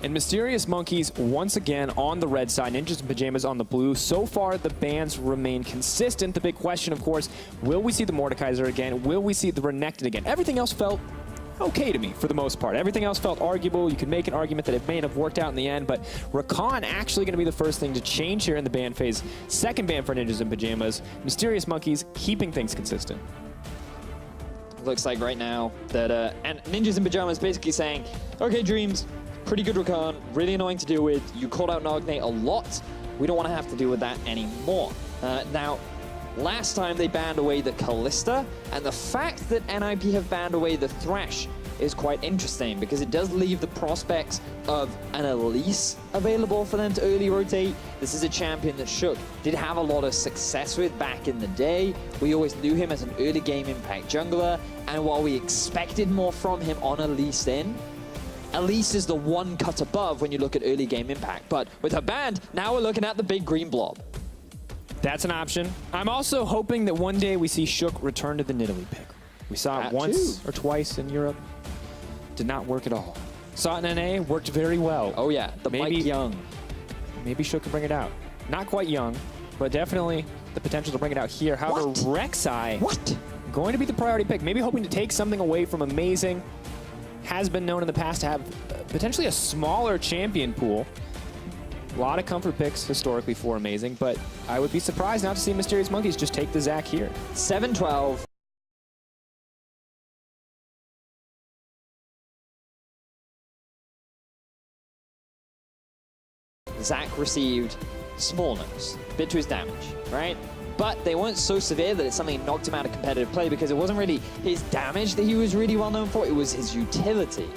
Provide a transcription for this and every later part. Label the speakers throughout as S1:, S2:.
S1: And Mysterious Monkeys once again on the red side, Ninjas in Pyjamas on the blue. So far, the bans remain consistent. The big question, of course, will we see the Mordekaiser again? Will we see the Renekton again? Everything else felt okay to me for the most part. Everything else felt arguable. You could make an argument that it may have worked out in the end, but Rakan actually going to be the first thing to change here in the ban phase. Second ban for Ninjas in Pyjamas. Mysterious Monkeys keeping things consistent.
S2: Looks like right now that and Ninjas in Pyjamas basically saying, okay, Dreams, pretty good Rakan, really annoying to deal with. You called out Nagne a lot. We don't want to have to deal with that anymore. Now, last time they banned away the Kalista, and the fact that NIP have banned away the Thresh is quite interesting because it does leave the prospects of an Elise available for them to early rotate. This is a champion that Shook did have a lot of success with back in the day. We always knew him as an early game impact jungler, and while we expected more from him on Elise then, Elise is the one cut above when you look at early game impact. But with her banned, now we're looking at the big green blob.
S1: That's an option. I'm also hoping that one day we see Shook return to the Nidalee pick. We saw it once or twice in Europe. Did not work at all. Saw it in NA, worked very well.
S2: Oh yeah, the Mike Young.
S1: Maybe Shook can bring it out. Not quite young, but definitely the potential to bring it out here. However, Rek'Sai going to be the priority pick. Maybe hoping to take something away from Amazing. Has been known in the past to have potentially a smaller champion pool. A lot of comfort picks historically for Amazing, but I would be surprised not to see Mysterious Monkeys just take the Zac here.
S2: 7-12. Zac received smallness, bit to his damage, right? But they weren't so severe that it's something that knocked him out of competitive play because it wasn't really his damage that he was really well known for, it was his utility.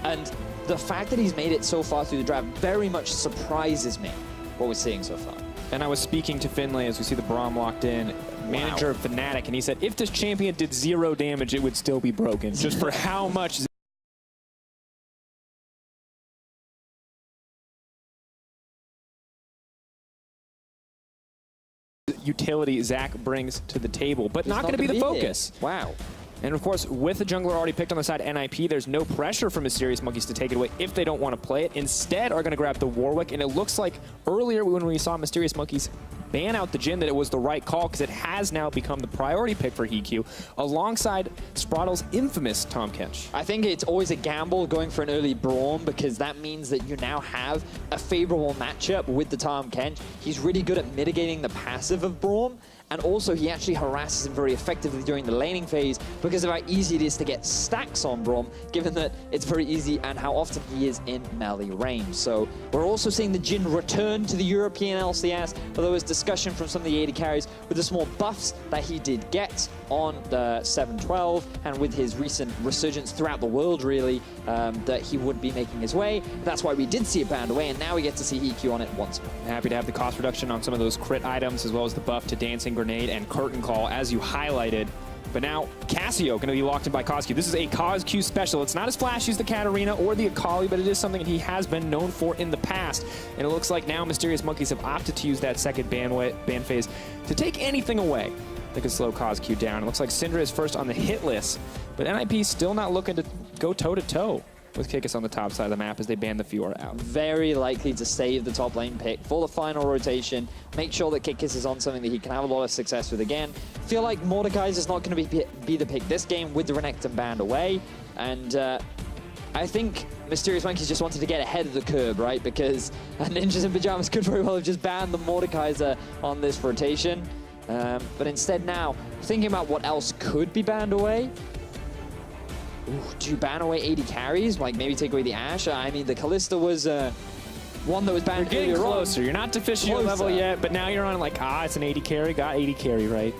S2: And the fact that he's made it so far through the draft very much surprises me, what we're seeing so far.
S1: And I was speaking to Finlay as we see the Braum locked in, manager of Fnatic, and he said if this champion did 0 damage, it would still be broken, just for how much utility Zac brings to the table, but not going to be the focus.
S2: Wow.
S1: And of course, with the jungler already picked on the side NIP, there's no pressure for Mysterious Monkeys to take it away if they don't want to play it. Instead, are going to grab the Warwick, and it looks like earlier when we saw Mysterious Monkeys ban out the Jhin that it was the right call because it has now become the priority pick for EQ alongside Sprattle's infamous Tahm Kench.
S2: I think it's always a gamble going for an early Braum because that means that you now have a favorable matchup with the Tahm Kench. He's really good at mitigating the passive of Braum, and also he actually harasses him very effectively during the laning phase because of how easy it is to get stacks on Braum, given that it's very easy and how often he is in melee range. So we're also seeing the Jhin return to the European LCS, although there's discussion from some of the AD carries with the small buffs that he did get on the 7-12 and with his recent resurgence throughout the world, really, that he would be making his way. That's why we did see it banned away, and now we get to see EQ on it once more.
S1: Happy to have the cost reduction on some of those crit items, as well as the buff to Dancing Grenade and Curtain Call, as you highlighted. But now, Cassio going to be locked in by Cosq. This is a Cosq special. It's not as flashy as the Katarina or the Akali, but it is something that he has been known for in the past. And it looks like now Mysterious Monkeys have opted to use that second ban phase to take anything away that could slow Cosq down. It looks like Syndra is first on the hit list, but NIP still not looking to go toe-to-toe with Kikis on the top side of the map as they ban the Fiora out.
S2: Very likely to save the top lane pick for the final rotation. Make sure that Kikis is on something that he can have a lot of success with again. Feel like Mordekaiser is not going to be the pick this game with the Renekton banned away. And I think Mysterious Monkeys just wanted to get ahead of the curve, right? Because Ninjas in Pyjamas could very well have just banned the Mordekaiser on this rotation. But instead now, thinking about what else could be banned away. Ooh, do you ban away 80 carries? Like maybe take away the Ashe? I mean, the Kalista was one that was banned.
S1: You're getting closer. You're not deficient level yet, but now you're on like, it's an 80 carry. Got 80 carry, right?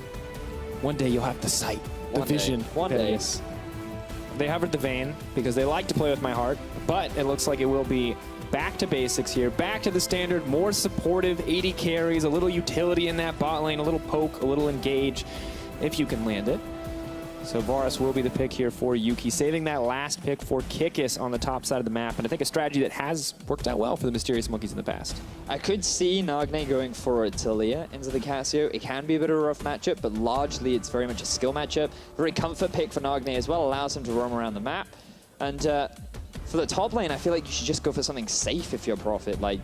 S1: One day you'll have the sight, the vision.
S2: One day.
S1: They hovered the Vayne because they like to play with my heart, but it looks like it will be back to basics here, back to the standard, more supportive 80 carries, a little utility in that bot lane, a little poke, a little engage, if you can land it. So Varus will be the pick here for Yuki, saving that last pick for Kikis on the top side of the map, and I think a strategy that has worked out well for the Mysterious Monkeys in the past.
S2: I could see Nagne going for a Talia into the Cassio. It can be a bit of a rough matchup, but largely it's very much a skill matchup. Very comfort pick for Nagne as well, allows him to roam around the map. And for the top lane, I feel like you should just go for something safe if you're Prophet. Like,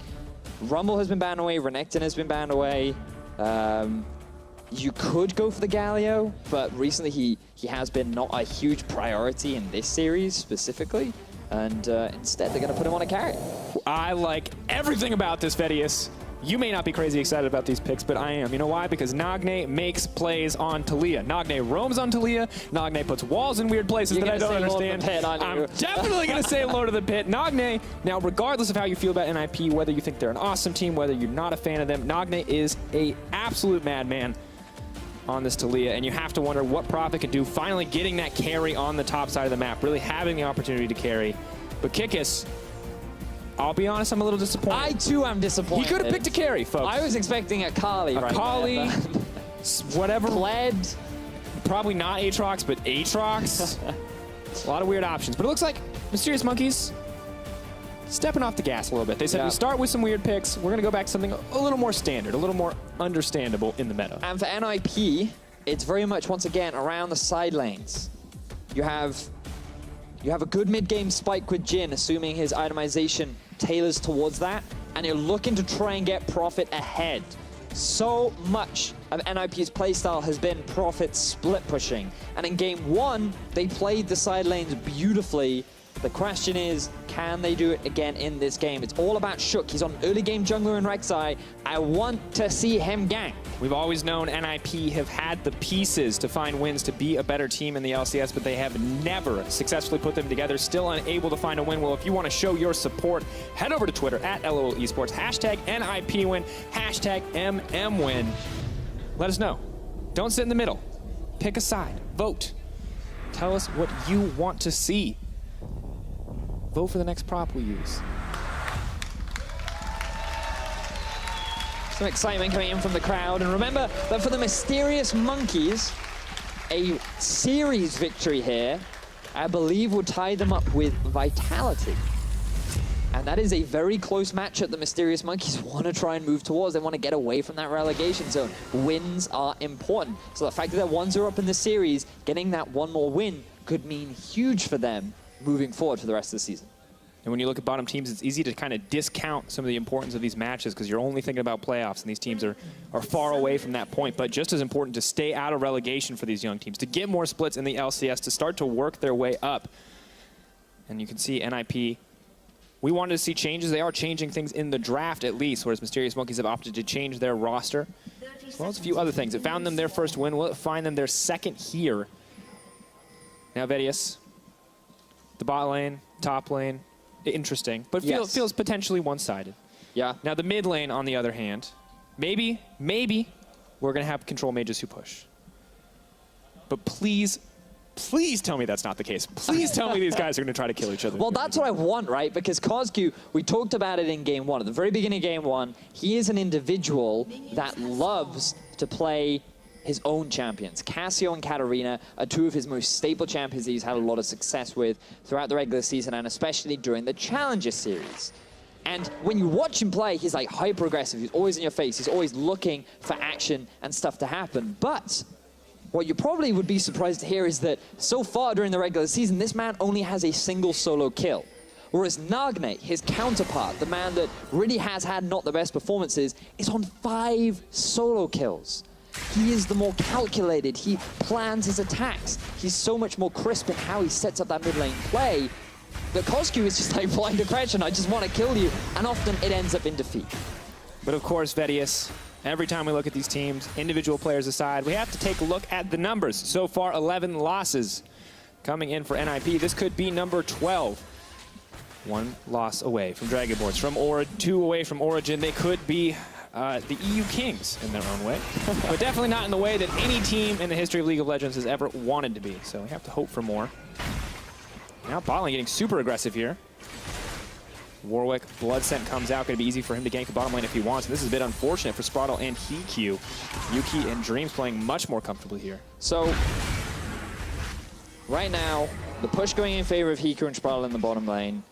S2: Rumble has been banned away, Renekton has been banned away. You could go for the Galio, but recently he has been not a huge priority in this series specifically. And instead, they're going to put him on a carry.
S1: I like everything about this, Vedius. You may not be crazy excited about these picks, but I am. You know why? Because Nagne makes plays on Taliyah. Nagne roams on Taliyah. Nagne puts walls in weird places that I don't understand. I'm definitely going to say Lord of the Pit. Nagne, now regardless of how you feel about NIP, whether you think they're an awesome team, whether you're not a fan of them, Nagne is an absolute madman on this Taliyah, and you have to wonder what Prophet can do, finally getting that carry on the top side of the map, really having the opportunity to carry. But Kikis, I'll be honest, I'm a little disappointed.
S2: I too am disappointed.
S1: He could have picked a carry, folks.
S2: I was expecting a Kali right
S1: Kali,
S2: there,
S1: whatever.
S2: Pled.
S1: Probably not Aatrox, but Aatrox. A lot of weird options. But it looks like Mysterious Monkeys stepping off the gas a little bit. They said, we start with some weird picks. We're going to go back to something a little more standard, a little more understandable in the meta.
S2: And for NIP, it's very much, once again, around the side lanes. You have a good mid-game spike with Jhin, assuming his itemization tailors towards that, and you're looking to try and get Prophet ahead. So much of NIP's playstyle has been Prophet split pushing, and in game one, they played the side lanes beautifully. The question is, can they do it again in this game? It's all about Shook. He's on early game jungler in Rek'Sai. I want to see him gank.
S1: We've always known NIP have had the pieces to find wins to be a better team in the LCS, but they have never successfully put them together, still unable to find a win. Well, if you want to show your support, head over to Twitter at LOL Esports, hashtag NIPwin, hashtag MMwin. Let us know. Don't sit in the middle. Pick a side. Vote. Tell us what you want to see. Vote for the next prop we use.
S2: Some excitement coming in from the crowd. And remember that for the Mysterious Monkeys, a series victory here, I believe, would tie them up with Vitality. And that is a very close matchup the Mysterious Monkeys want to try and move towards. They want to get away from that relegation zone. Wins are important. So the fact that they're 1-0 up in the series, getting that one more win could mean huge for them moving forward for the rest of the season.
S1: And when you look at bottom teams, it's easy to kind of discount some of the importance of these matches because you're only thinking about playoffs, and these teams are far away from that point. But just as important to stay out of relegation for these young teams, to get more splits in the LCS, to start to work their way up. And you can see NIP, we wanted to see changes. They are changing things in the draft at least, whereas Mysterious Monkeys have opted to change their roster, as well as a few other things. It found them their first win. Will it find them their second here? Now, Vedius, the bot lane, top lane, interesting, but feels potentially one-sided.
S2: Yeah.
S1: Now, the mid lane, on the other hand, maybe we're going to have control mages who push. But please tell me that's not the case. Please tell me these guys are going to try to kill each other.
S2: Well, that's what I want, right? Because Kozku, we talked about it in game one. At the very beginning of game one, he is an individual that loves to play his own champions. Cassio and Katarina are two of his most stable champions that he's had a lot of success with throughout the regular season and especially during the Challenger Series. And when you watch him play, he's like hyper-aggressive. He's always in your face. He's always looking for action and stuff to happen. But what you probably would be surprised to hear is that so far during the regular season, this man only has a single solo kill. Whereas Nagne, his counterpart, the man that really has had not the best performances, is on 5 solo kills. He is the more calculated. He plans his attacks. He's so much more crisp in how he sets up that mid lane play. But Kozku is just like blind aggression. I just want to kill you. And often it ends up in defeat.
S1: But of course, Vedius, every time we look at these teams, individual players aside, we have to take a look at the numbers. So far, 11 losses coming in for NIP. This could be number 12. 1 loss away from Dragonborns, from 2 away from Origin. They could be the EU Kings in their own way, but definitely not in the way that any team in the history of League of Legends has ever wanted to be. So we have to hope for more. Now bot lane getting super aggressive here. Warwick, Blood Scent comes out. Going to be easy for him to gank the bottom lane if he wants. And this is a bit unfortunate for Spraddle and HeQ. Yuki and Dreams playing much more comfortably here.
S2: So right now, the push going in favor of HeQ and Spraddle in the bottom lane.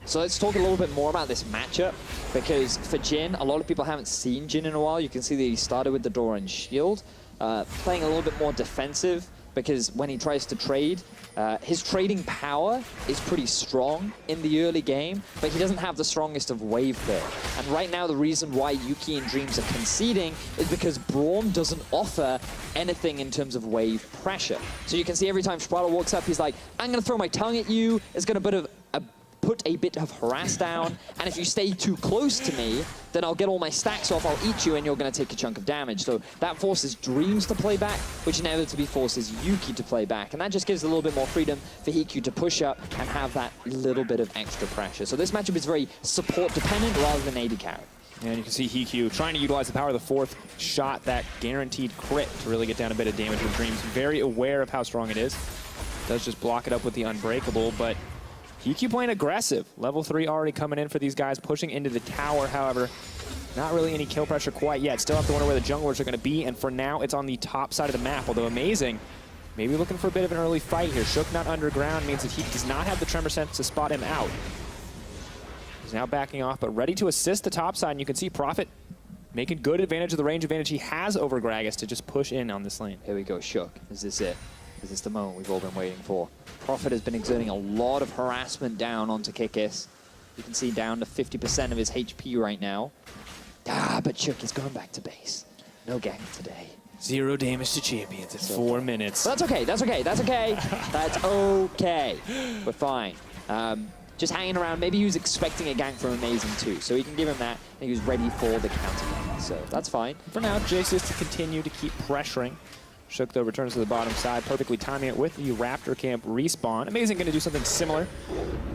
S2: So let's talk a little bit more about this matchup, because for Jhin, a lot of people haven't seen Jhin in a while. You can see that he started with the Door and Shield, playing a little bit more defensive because when he tries to trade, his trading power is pretty strong in the early game, but he doesn't have the strongest of wave there. And right now, the reason why Yuki and Dreams are conceding is because Braum doesn't offer anything in terms of wave pressure. So you can see every time Schwaller walks up, he's like, I'm going to throw my tongue at you. It's going to put a bit of harass down, and if you stay too close to me, then I'll get all my stacks off, I'll eat you, and you're going to take a chunk of damage. So that forces Dreams to play back, which inevitably forces Yuki to play back, and that just gives a little bit more freedom for Hikyu to push up and have that little bit of extra pressure. So this matchup is very support-dependent rather than AD carry.
S1: And you can see Hikyu trying to utilize the power of the fourth shot, that guaranteed crit, to really get down a bit of damage with Dreams. Very aware of how strong it is. Does just block it up with the Unbreakable, but Hikyu playing aggressive. Level 3 already coming in for these guys, pushing into the tower, however. Not really any kill pressure quite yet. Still have to wonder where the junglers are going to be, and for now, it's on the top side of the map, although amazing. Maybe looking for a bit of an early fight here. Shook not underground means that he does not have the Tremor Sense to spot him out. He's now backing off, but ready to assist the top side, and you can see Prophet making good advantage of the range advantage he has over Gragas to just push in on this lane.
S2: Here we go, Shook. Is this it? Is this the moment we've all been waiting for? Prophet has been exerting a lot of harassment down onto Kikis. You can see down to 50% of his HP right now. But Shook is going back to base. No gank today.
S1: 0 damage to champions at 4 minutes.
S2: But that's okay, that's okay, that's okay. That's okay. We're fine. Just hanging around. Maybe he was expecting a gank from Amazing too, so he can give him that, and he was ready for the counter gank. So that's fine.
S1: For now, Jace is to continue to keep pressuring. Shook, though, returns to the bottom side, perfectly timing it with the Raptor Camp respawn. Amazing going to do something similar.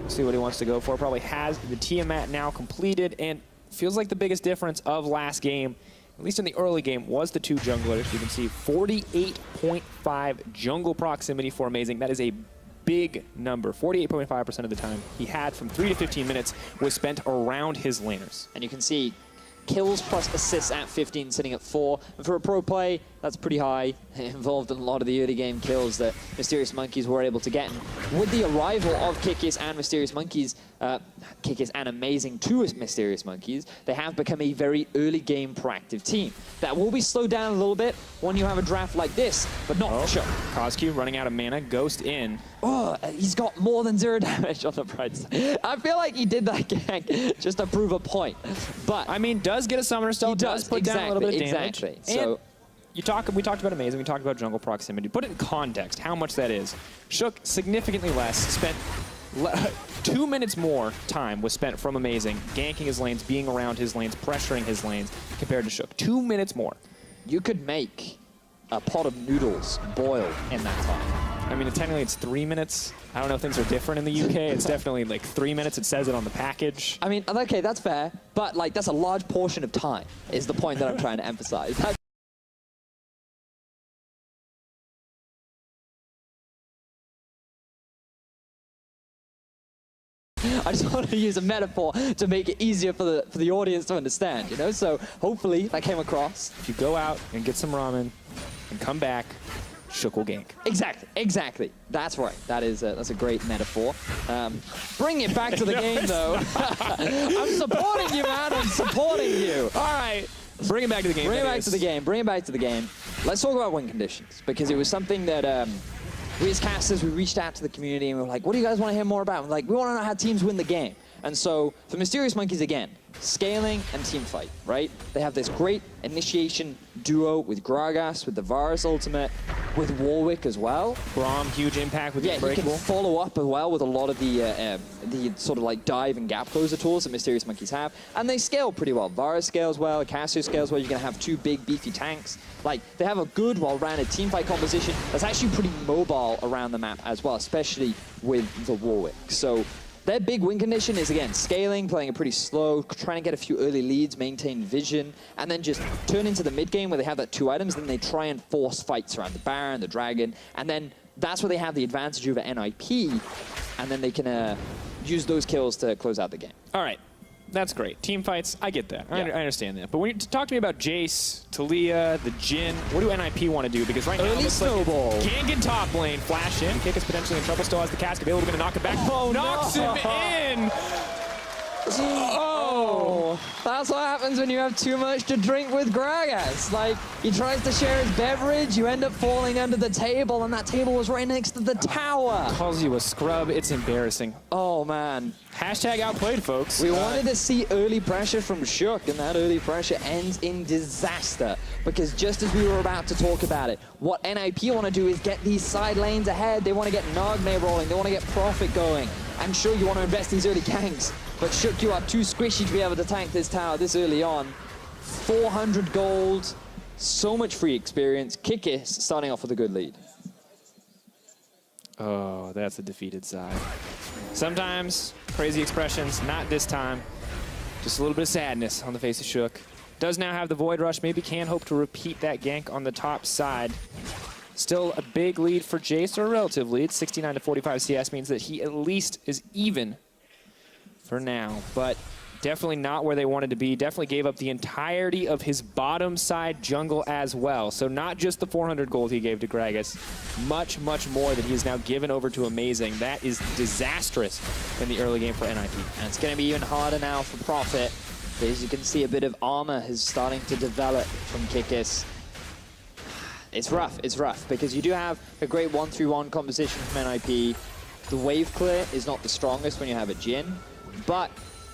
S1: See what he wants to go for. Probably has the Tiamat now completed, and feels like the biggest difference of last game, at least in the early game, was the two junglers. You can see 48.5 jungle proximity for Amazing. That is a big number. 48.5% of the time he had from 3 to 15 minutes was spent around his laners.
S2: And you can see kills plus assists at 15, sitting at 4. And for a pro play, that's pretty high. Involved in a lot of the early game kills that Mysterious Monkeys were able to get. And with the arrival of Kikis and Mysterious Monkeys, Kikis and Amazing to Mysterious Monkeys, they have become a very early game proactive team. That will be slowed down a little bit when you have a draft like this, but not for sure.
S1: Cosq running out of mana, Ghost in.
S2: Oh, he's got more than 0 damage on the bright side. I feel like he did that gank just to prove a point. But
S1: I mean, does get a Summoner Stone, does put down a little bit of damage.
S2: Exactly. So
S1: we talked about Amazing, we talked about jungle proximity. Put it in context, how much that is. Shook significantly less, spent 2 minutes more time was spent from Amazing, ganking his lanes, being around his lanes, pressuring his lanes, compared to Shook. 2 minutes more.
S2: You could make a pot of noodles boil in that time.
S1: I mean, technically it's 3 minutes. I don't know if things are different in the UK. It's definitely like 3 minutes. It says it on the package.
S2: I mean, okay, that's fair, but like that's a large portion of time is the point that I'm trying to emphasize. I just wanted to use a metaphor to make it easier for the audience to understand, you know? So hopefully that came across.
S1: If you go out and get some ramen and come back, Shook will gank.
S2: Exactly. That's right. That's a great metaphor. Bring it back to the game, though. I'm supporting you, man. I'm supporting you.
S1: All right. Bring it back to the game.
S2: Bring it back to the game. Bring it back to the game. Let's talk about win conditions, because it was something that we as casters, we reached out to the community and we were like, what do you guys want to hear more about? We're like, we want to know how teams win the game. And so for Mysterious Monkeys, again, scaling and team fight, right? They have this great initiation duo with Gragas, with the Varus ultimate, with Warwick as well.
S1: Braum, huge impact with the
S2: he
S1: Unbreakable.
S2: can follow up as well with a lot of the sort of like dive and gap closer tools that Mysterious Monkeys have. And they scale pretty well. Varus scales well, Cassio scales well. You're going to have 2 big beefy tanks. Like, they have a good, well-rounded teamfight composition that's actually pretty mobile around the map as well, especially with the Warwick. So their big win condition is, again, scaling, playing it pretty slow, trying to get a few early leads, maintain vision, and then just turn into the mid game where they have that 2 items, then they try and force fights around the Baron, the Dragon, and then that's where they have the advantage over NIP, and then they can use those kills to close out the game.
S1: All right. That's great. Team fights, I get that. I understand that. But when you talk to me about Jace, Talia, the Jhin, what do NIP want to do? Because right now,
S2: early snowball.
S1: Like gank in top lane, flash in. Kick is potentially in trouble. Still has the cask available. Going to knock it back.
S2: Oh,
S1: knocks him in.
S2: Oh. That's what happens when you have too much to drink with Gragas. Like, he tries to share his beverage, you end up falling under the table, and that table was right next to the tower.
S1: Calls you a scrub. It's embarrassing.
S2: Oh, man.
S1: Hashtag outplayed, folks.
S2: We wanted to see early pressure from Shook, and that early pressure ends in disaster. Because just as we were about to talk about it, what NIP want to do is get these side lanes ahead. They want to get Nagne rolling. They want to get Profit going. I'm sure you want to invest these early ganks, but Shook, you are too squishy to be able to tank this tower this early on. 400 gold, so much free experience. Kikis starting off with a good lead.
S1: Oh, that's a defeated side. Sometimes crazy expressions, not this time. Just a little bit of sadness on the face of Shook. Does now have the Void Rush, maybe can hope to repeat that gank on the top side. Still a big lead for Jace, or a relative lead. 69 to 45 CS means that he at least is even for now, but definitely not where they wanted to be. Definitely gave up the entirety of his bottom side jungle as well. So not just the 400 gold he gave to Gragas, much, much more that he has now given over to Amazing. That is disastrous in the early game for NIP.
S2: And it's going to be even harder now for Profit. As you can see, a bit of armor is starting to develop from Kikis. It's rough, because you do have a great 1-3-1 composition from NIP. The wave clear is not the strongest when you have a Jhin, but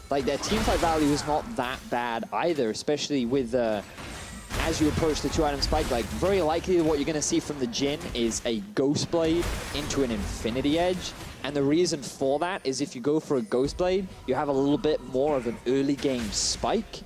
S2: like their teamfight value is not that bad either, especially with as you approach the 2-item spike. Like, very likely what you're going to see from the Jhin is a Ghost Blade into an Infinity Edge. And the reason for that is if you go for a Ghost Blade, you have a little bit more of an early game spike.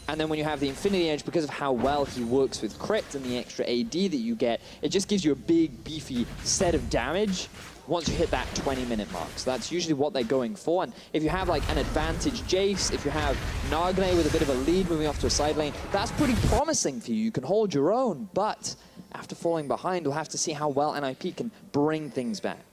S2: And then when you have the Infinity Edge, because of how well he works with crit and the extra AD that you get, it just gives you a big, beefy set of damage once you hit that 20-minute mark. So that's usually what they're going for. And if you have like an advantage Jace, if you have Nagne with a bit of a lead moving off to a side lane, that's pretty promising for you. You can hold your own, but after falling behind, we'll have to see how well NIP can bring things back.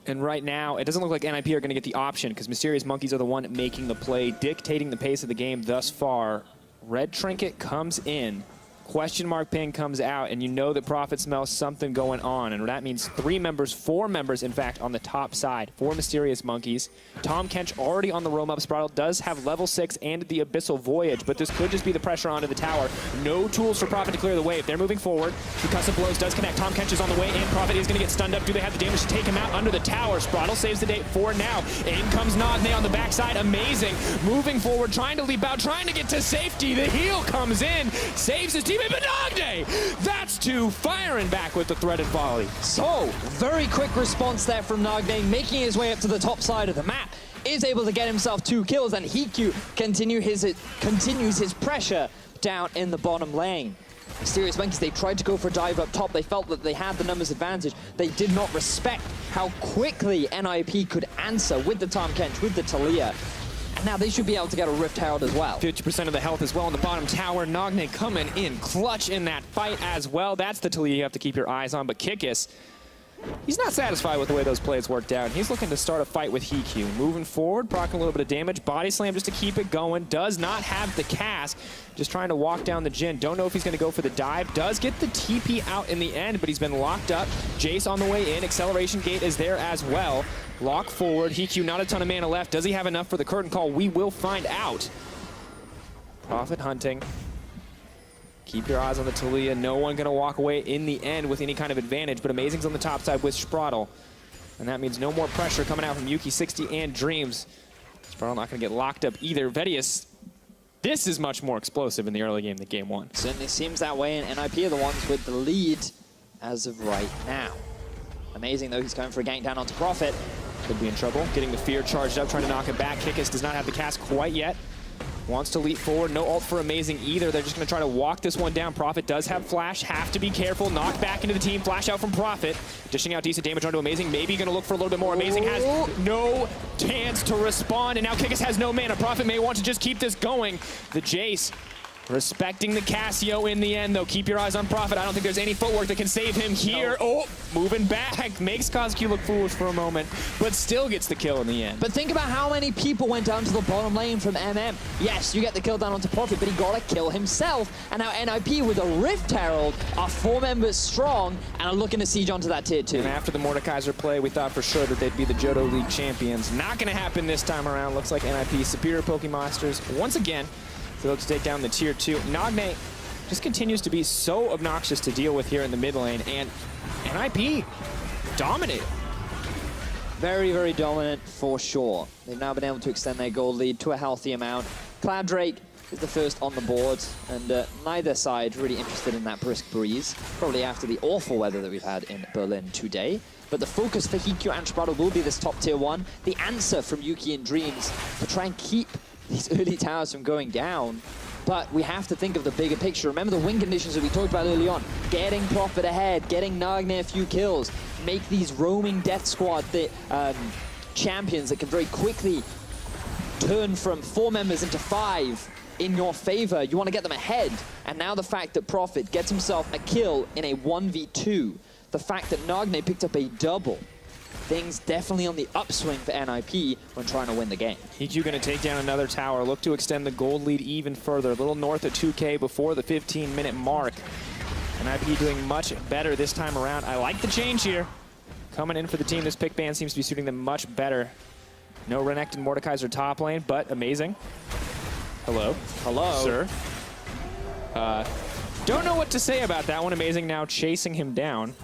S1: And right now, it doesn't look like NIP are going to get the option, because Mysterious Monkeys are the one making the play, dictating the pace of the game thus far. Red Trinket comes in, question mark ping comes out, and you know that Prophet smells something going on, and that means 4 members, in fact, on the top side. 4 Mysterious Monkeys. Tom Kench already on the roam up. Spraddle does have level 6 and the Abyssal Voyage, but this could just be the pressure onto the tower. No tools for Prophet to clear the wave. They're moving forward. Concussive Blows does connect. Tom Kench is on the way, and Prophet is going to get stunned up. Do they have the damage to take him out under the tower? Spraddle saves the day for now. In comes Nagne on the backside. Amazing. Moving forward, trying to leap out, trying to get to safety. The heal comes in, saves his teammate, but Nagne! That's 2, firing back with the threaded volley.
S2: So, very quick response there from Nagne, making his way up to the top side of the map. Is able to get himself 2 kills, and Hiku continues his pressure down in the bottom lane. Mysterious Monkeys, they tried to go for a dive up top. They felt that they had the numbers advantage. They did not respect how quickly NIP could answer with the Tom Kench, with the Talia. Now they should be able to get a Rift Herald as well.
S1: 50% of the health as well on the bottom tower. Nagne coming in clutch in that fight as well. That's the Talia you have to keep your eyes on. But Kikis, he's not satisfied with the way those plays worked out. He's looking to start a fight with Hiku. Moving forward, proccing a little bit of damage. Body slam just to keep it going. Does not have the cast. Just trying to walk down the Jhin. Don't know if he's going to go for the dive. Does get the TP out in the end, but he's been locked up. Jace on the way in. Acceleration gate is there as well. Lock forward. Hiku, not a ton of mana left. Does he have enough for the curtain call? We will find out. Prophet hunting. Keep your eyes on the Talia. No one going to walk away in the end with any kind of advantage, but Amazing's on the top side with Spraddle. And that means no more pressure coming out from Yuki, 60, and Dreams. Spraddle not going to get locked up either. Vedius, this is much more explosive in the early game than game 1.
S2: Certainly seems that way, and NIP are the ones with the lead as of right now. Amazing, though, he's going for a gank down onto Prophet.
S1: Could be in trouble. Getting the fear charged up, trying to knock it back. Kikis does not have the cast quite yet. Wants to leap forward. No ult for Amazing either. They're just going to try to walk this one down. Prophet does have flash. Have to be careful. Knock back into the team. Flash out from Prophet. Dishing out decent damage onto Amazing. Maybe going to look for a little bit more. Amazing has no chance to respond. And now Kikis has no mana. Prophet may want to just keep this going. The Jace respecting the Cassio in the end, though. Keep your eyes on Prophet. I don't think there's any footwork that can save him here. No. Oh, moving back. Makes Kozq look foolish for a moment, but still gets the kill in the end.
S2: But think about how many people went down to the bottom lane from MM. Yes, you get the kill down onto Prophet, but he got to kill himself. And now NIP with a Rift Herald are 4 members strong and are looking to siege onto that tier 2.
S1: And after the Mordekaiser play, we thought for sure that they'd be the Johto League champions. Not going to happen this time around. Looks like NIP superior Pokemasters once again. to look to take down the tier 2. Nagne just continues to be so obnoxious to deal with here in the mid lane, and NIP dominated.
S2: Very, very dominant for sure. They've now been able to extend their gold lead to a healthy amount. Cloud Drake is the first on the board, and neither side really interested in that brisk breeze, probably after the awful weather that we've had in Berlin today. But the focus for Hikyu and Sprado will be this top tier 1. The answer from Yuki and Dreams to try and keep these early towers from going down. But we have to think of the bigger picture. Remember the win conditions that we talked about early on. Getting Prophet ahead, getting Nagne a few kills, make these roaming death squad champions that can very quickly turn from 4 members into 5 in your favor. You want to get them ahead. And now the fact that Prophet gets himself a kill in a 1v2, the fact that Nagne picked up a double, things definitely on the upswing for NIP when trying to win the game.
S1: Hikyu going to take down another tower, look to extend the gold lead even further, a little north of 2K before the 15-minute mark. NIP doing much better this time around. I like the change here. Coming in for the team, this pick ban seems to be suiting them much better. No Renekton and Mordekaiser top lane, but amazing. Hello.
S2: Hello.
S1: Sir. Don't know what to say about that one. Amazing now chasing him down.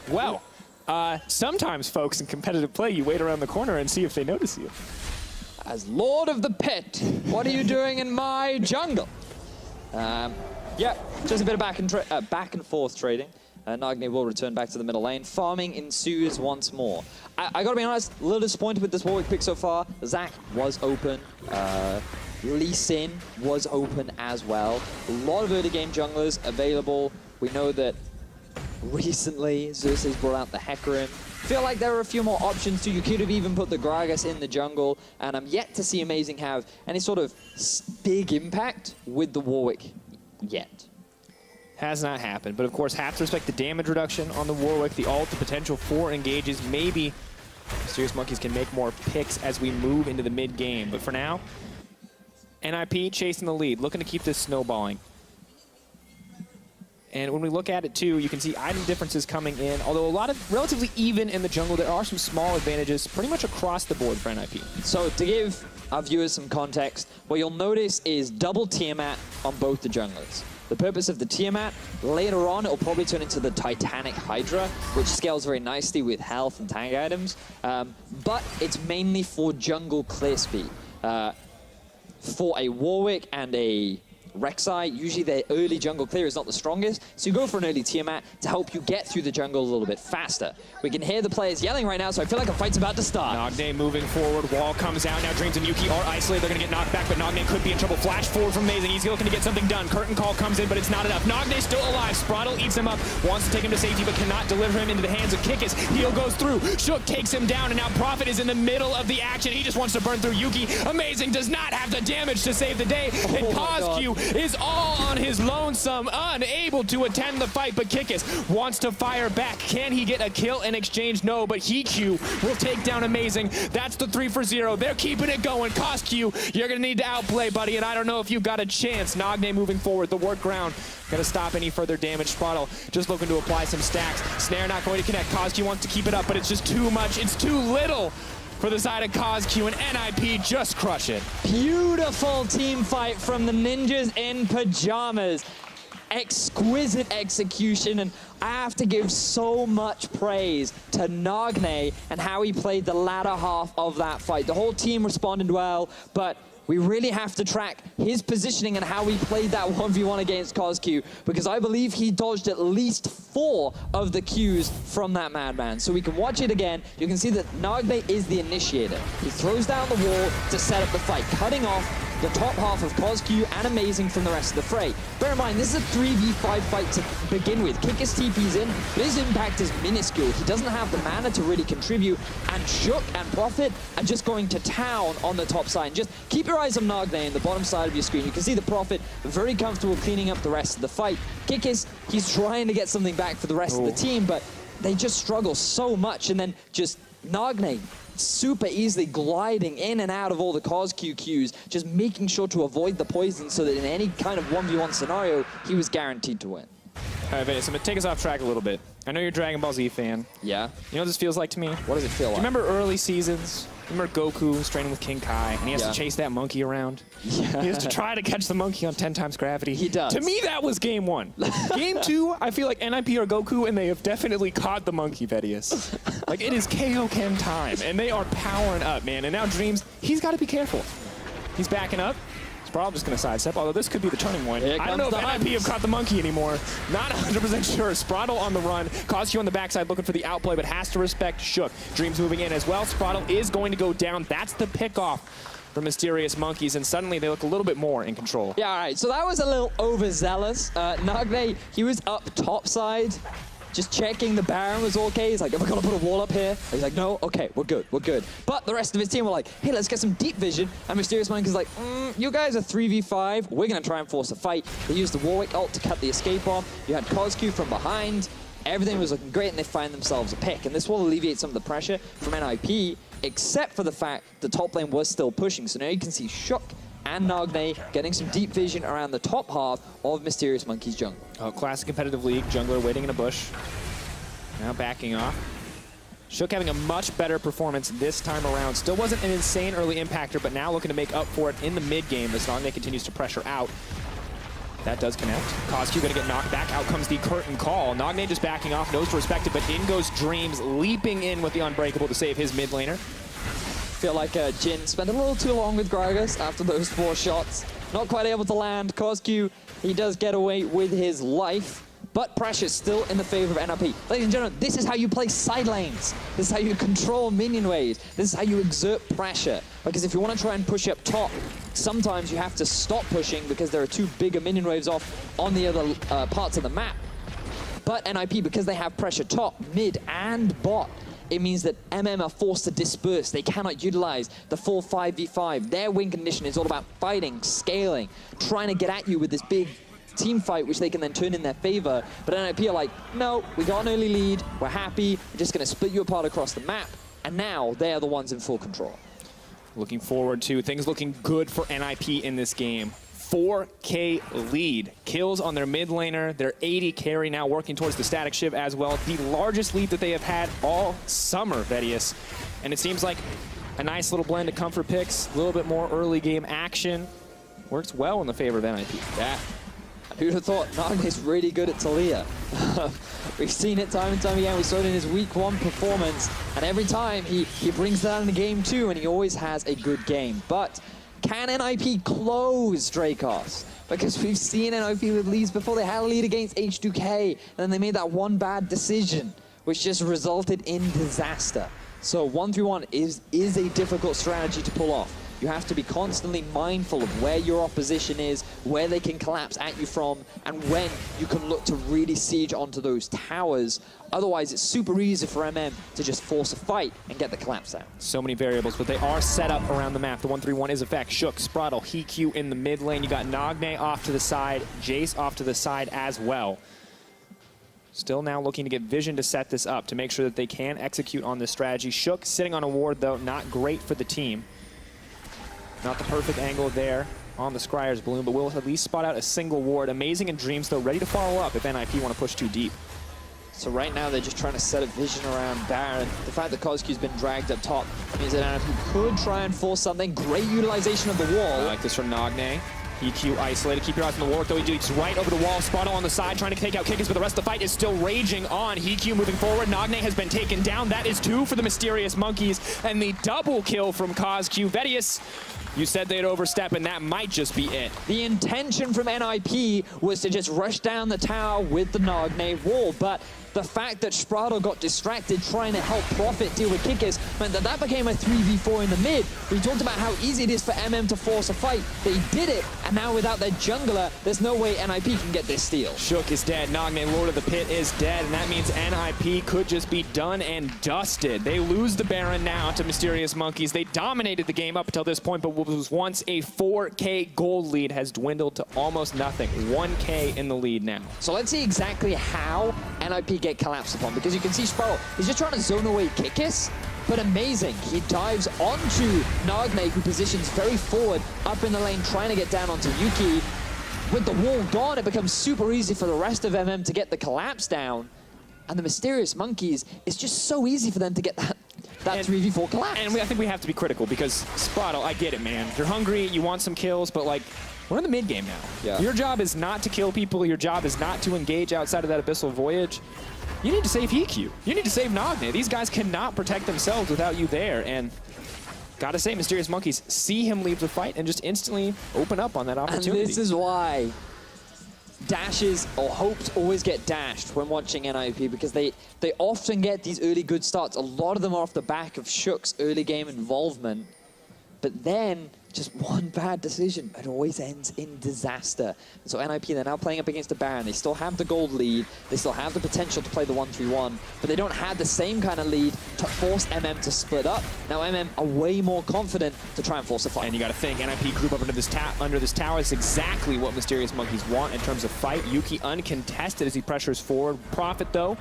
S1: Well, sometimes, folks, in competitive play, you wait around the corner and see if they notice you.
S2: As Lord of the Pit, what are you doing in my jungle? Yeah, just a bit of back and forth trading. Nagne will return back to the middle lane. Farming ensues once more. I gotta be honest, a little disappointed with this Warwick pick so far. Zac was open. Lee Sin was open as well. A lot of early game junglers available. We know that recently Xerxes brought out the Hecarim. Feel like there are a few more options too. You could have even put the Gragas in the jungle, and I'm yet to see Amazing have any sort of big impact with the Warwick yet.
S1: Has not happened, but of course have to respect the damage reduction on the Warwick, the ult, the potential for engages. Maybe Mysterious Monkeys can make more picks as we move into the mid game, but for now, NIP chasing the lead, looking to keep this snowballing. And when we look at it too, you can see item differences coming in. Although a lot of relatively even in the jungle, there are some small advantages pretty much across the board for NIP.
S2: So to give our viewers some context, what you'll notice is double Tiamat on both the junglers. The purpose of the Tiamat, later on, it'll probably turn into the Titanic Hydra, which scales very nicely with health and tank items. But it's mainly for jungle clear speed. For a Warwick and a Rek'Sai, usually their early jungle clear is not the strongest, so you go for an early Tiamat to help you get through the jungle a little bit faster. We can hear the players yelling right now, so I feel like a fight's about to start.
S1: Nagne moving forward, wall comes out, now Dreams and Yuki are isolated, they're going to get knocked back, but Nagne could be in trouble. Flash forward from Amazing, he's looking to get something done. Curtain call comes in, but it's not enough. Nagne's still alive, Spraddle eats him up, wants to take him to safety, but cannot deliver him into the hands of Kikis. Heal goes through, Shook takes him down, and now Prophet is in the middle of the action. He just wants to burn through Yuki. Amazing does not have the damage to save the day, and Pazq is all on his lonesome, unable to attend the fight, but Kikis wants to fire back. Can he get a kill in exchange? No, but Hikyu will take down Amazing. That's the 3 for 0. They're keeping it going. Pazq, you're gonna need to outplay, buddy, and I don't know if you've got a chance. Nagne moving forward, the work ground, gonna stop any further damage. Spraddle just looking to apply some stacks. Snare not going to connect. Pazq wants to keep it up, but it's just too much. It's too little for the side of Pazq, and NIP just crush it.
S2: Beautiful team fight from the Ninjas in Pyjamas. Exquisite execution, and I have to give so much praise to Nagne and how he played the latter half of that fight. The whole team responded well, but we really have to track his positioning and how he played that 1v1 against Pazq, because I believe he dodged at least 4 of the Qs from that madman. So we can watch it again. You can see that Nagne is the initiator. He throws down the wall to set up the fight, cutting off the top half of Pazq and Amazing from the rest of the fray. Bear in mind, this is a 3v5 fight to begin with. Kikis TP's in, but his impact is minuscule. He doesn't have the mana to really contribute, and Shook and Prophet are just going to town on the top side. Just keep your eyes on Nagne in the bottom side of your screen. You can see the Prophet very comfortable cleaning up the rest of the fight. Kikis, he's trying to get something back for the rest of the team, but they just struggle so much, and then just Nagne super easily gliding in and out of all the Pazq Qs, just making sure to avoid the poison so that in any kind of 1v1 scenario, he was guaranteed to win.
S1: All right, Vegas, I'm going to take us off track a little bit. I know you're a Dragon Ball Z fan.
S2: Yeah.
S1: You know what this feels like to me?
S2: What does it feel like?
S1: Do you remember early seasons Remember Goku was training with King Kai, and he has to chase that monkey around?
S2: Yeah.
S1: He has to try to catch the monkey on 10 times gravity.
S2: He does.
S1: To me, that was game 1. Game 2, I feel like NIP are Goku, and they have definitely caught the monkey, Vedius. Like, it is Kaioken time, and they are powering up, man. And now Dreams, he's got to be careful. He's backing up. He's probably just going to sidestep, although this could be the turning point. I don't know if NIP have caught the monkey anymore. Not 100% sure. Spraddle on the run. Coscu on the backside looking for the outplay, but has to respect Shook. Dreams moving in as well. Spraddle is going to go down. That's the pickoff for Mysterious Monkeys, and suddenly they look a little bit more in control.
S2: Yeah, all right. So that was a little overzealous. Nagne, he was up topside, just checking the Baron was okay. He's like, am I gonna put a wall up here? He's like, no, okay, we're good, we're good. But the rest of his team were like, hey, let's get some deep vision. And Mysterious Monkey's like, you guys are 3v5. We're gonna try and force a fight. They used the Warwick ult to cut the escape off. You had Coscu from behind. Everything was looking great, and they find themselves a pick. And this will alleviate some of the pressure from NIP, except for the fact the top lane was still pushing. So now you can see Shook and Nagne getting some deep vision around the top half of Mysterious Monkey's jungle.
S1: Oh, classic competitive league. Jungler waiting in a bush. Now backing off. Shook having a much better performance this time around. Still wasn't an insane early impactor, but now looking to make up for it in the mid game as Nagne continues to pressure out. That does connect. Coscu gonna get knocked back. Out comes the curtain call. Nagne just backing off, knows to respect it, but in goes Dreams, leaping in with the Unbreakable to save his mid laner.
S2: Feel like Jin spent a little too long with Gragas after those 4 shots. Not quite able to land. Coscu, he does get away with his life, but pressure still in the favor of NIP. Ladies and gentlemen, this is how you play side lanes. This is how you control minion waves. This is how you exert pressure. Because if you want to try and push up top, sometimes you have to stop pushing because there are 2 bigger minion waves off on the other parts of the map. But NIP, because they have pressure top, mid, and bot, it means that MM are forced to disperse. They cannot utilize the full 5v5. Their win condition is all about fighting, scaling, trying to get at you with this big team fight, which they can then turn in their favor. But NIP are like, no, we got an early lead. We're happy. We're just going to split you apart across the map. And now they are the ones in full control.
S1: Looking forward to things looking good for NIP in this game. 4K lead. Kills on their mid laner. Their 80 carry now working towards the static shiv as well. The largest lead that they have had all summer, Vedius. And it seems like a nice little blend of comfort picks, a little bit more early game action. Works well in the favor of NIP.
S2: Yeah. Who'd have thought Nagne's really good at Talia? We've seen it time and time again. We saw it in his week 1 performance. And every time he brings that in the game 2, and he always has a good game. But can NIP close Dracos? Because we've seen NIP with leads before. They had a lead against H2K, and then they made that one bad decision, which just resulted in disaster. So 1-3-1 is a difficult strategy to pull off. You have to be constantly mindful of where your opposition is, where they can collapse at you from, and when you can look to really siege onto those towers. Otherwise, it's super easy for MM to just force a fight and get the collapse out.
S1: So many variables, but they are set up around the map. The 1-3-1 is effect. Shook, Spraddle, Heq in the mid lane. You got Nagne off to the side, Jace off to the side as well. Still now looking to get vision to set this up to make sure that they can execute on this strategy. Shook sitting on a ward, though, not great for the team. Not the perfect angle there on the Scryer's Bloom, but will at least spot out a single ward. Amazing and Dreams, though, ready to follow up if NIP want to push too deep.
S2: So right now they're just trying to set a vision around Baron. The fact that Coscu's been dragged up top means that NIP could try and force something. Great utilization of the wall.
S1: I like this from Nagne. EQ isolated, keep your eyes on the Warwick, though. He's right over the wall. Spraddle on the side, trying to take out Kickers, but the rest of the fight is still raging on. EQ moving forward. Nagne has been taken down. That is 2 for the Mysterious Monkeys, and the double kill from Coscu. Vedius, you said they'd overstep, and that might just be it.
S2: The intention from NIP was to just rush down the tower with the Nagne wall, but the fact that Spraddle got distracted trying to help Profit deal with Kickers meant that that became a 3v4 in the mid. We talked about how easy it is for MM to force a fight. They did it, and now without their jungler, there's no way NIP can get this steal.
S1: Shook is dead. Nagne, Lord of the Pit, is dead, and that means NIP could just be done and dusted. They lose the Baron now to Mysterious Monkeys. They dominated the game up until this point, but what was once a 4K gold lead has dwindled to almost nothing. 1K in the lead now.
S2: So let's see exactly how NIP get collapsed upon, because you can see Spraddle, he's just trying to zone away Kickis, but amazing. He dives onto Nagne, who positions very forward up in the lane, trying to get down onto Yuki. With the wall gone, it becomes super easy for the rest of MM to get the collapse down. And the Mysterious Monkeys, it's just so easy for them to get that 3v4 collapse.
S1: And I think we have to be critical because Spottle, I get it, man. You're hungry, you want some kills, but like, we're in the mid game now.
S2: Yeah.
S1: Your job is not to kill people. Your job is not to engage outside of that Abyssal Voyage. You need to save EQ. You need to save Nagne. These guys cannot protect themselves without you there. And gotta say, Mysterious Monkeys see him leave the fight and just instantly open up on that opportunity.
S2: And this is why dashes or hopes always get dashed when watching NIP, because they often get these early good starts. A lot of them are off the back of Shook's early game involvement, but then just one bad decision, it always ends in disaster. And so NIP, they're now playing up against a Baron. They still have the gold lead. They still have the potential to play the 1-3-1, but they don't have the same kind of lead to force MM to split up. Now MM are way more confident to try and force a fight.
S1: And you got to think, NIP group up under this tower is exactly what Mysterious Monkeys want in terms of fight. Yuki uncontested as he pressures forward. Prophet, though,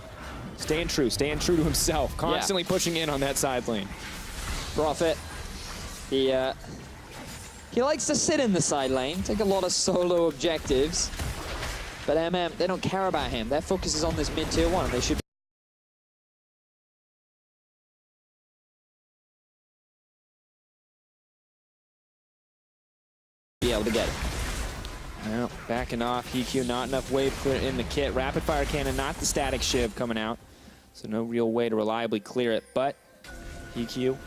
S1: staying true to himself, constantly pushing in on that side lane.
S2: Prophet, he likes to sit in the side lane, take a lot of solo objectives, but MM, they don't care about him. Their focus is on this mid-tier 1, and they should be able to get it.
S1: Well, backing off, EQ, not enough wave clear in the kit. Rapid fire cannon, not the static shiv coming out, so no real way to reliably clear it, but EQ,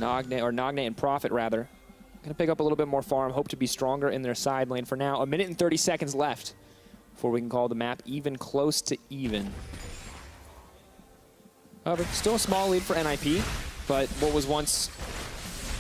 S1: Nagne and Prophet rather, gonna pick up a little bit more farm, hope to be stronger in their side lane. For now, 1 minute and 30 seconds left before we can call the map even close to even. However, still a small lead for NIP, but what was once,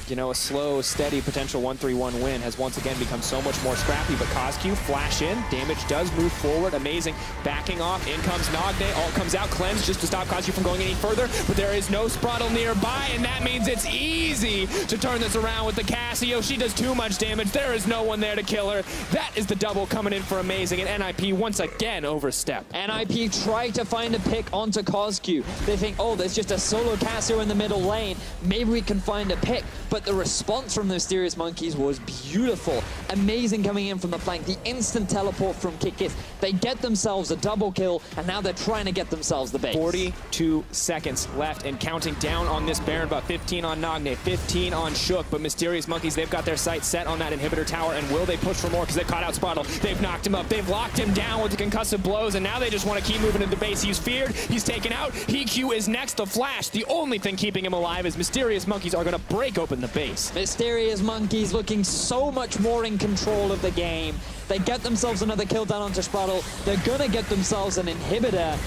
S1: you know, a slow, steady potential 1-3-1 win has once again become so much more scrappy. But KazQ, flash in, damage does move forward, amazing. Backing off, in comes Nagne, ult comes out, cleanse just to stop KazQ from going any further, but there is no Sprattle nearby, and that means it's easy to turn this around with the Casio. She does too much damage, there is no one there to kill her. That is the double coming in for amazing, and NIP once again overstep.
S2: NIP try to find a pick onto KazQ. They think, oh, there's just a solo Casio in the middle lane, maybe we can find a pick. But the response from the Mysterious Monkeys was beautiful. Amazing coming in from the flank. The instant teleport from Kikis. They get themselves a double kill, and now they're trying to get themselves the base.
S1: 42 seconds left and counting down on this Baron, about 15 on Nagne, 15 on Shook, but Mysterious Monkeys, they've got their sights set on that inhibitor tower, and will they push for more? Because they caught out Spottle. They've knocked him up. They've locked him down with the concussive blows, and now they just want to keep moving into the base. He's feared. He's taken out. EQ is next. The flash. The only thing keeping him alive is Mysterious Monkeys are going to break open the base.
S2: Mysterious Monkeys looking so much more in control of the game. They get themselves another kill down onto Sprattle. They're gonna get themselves an inhibitor.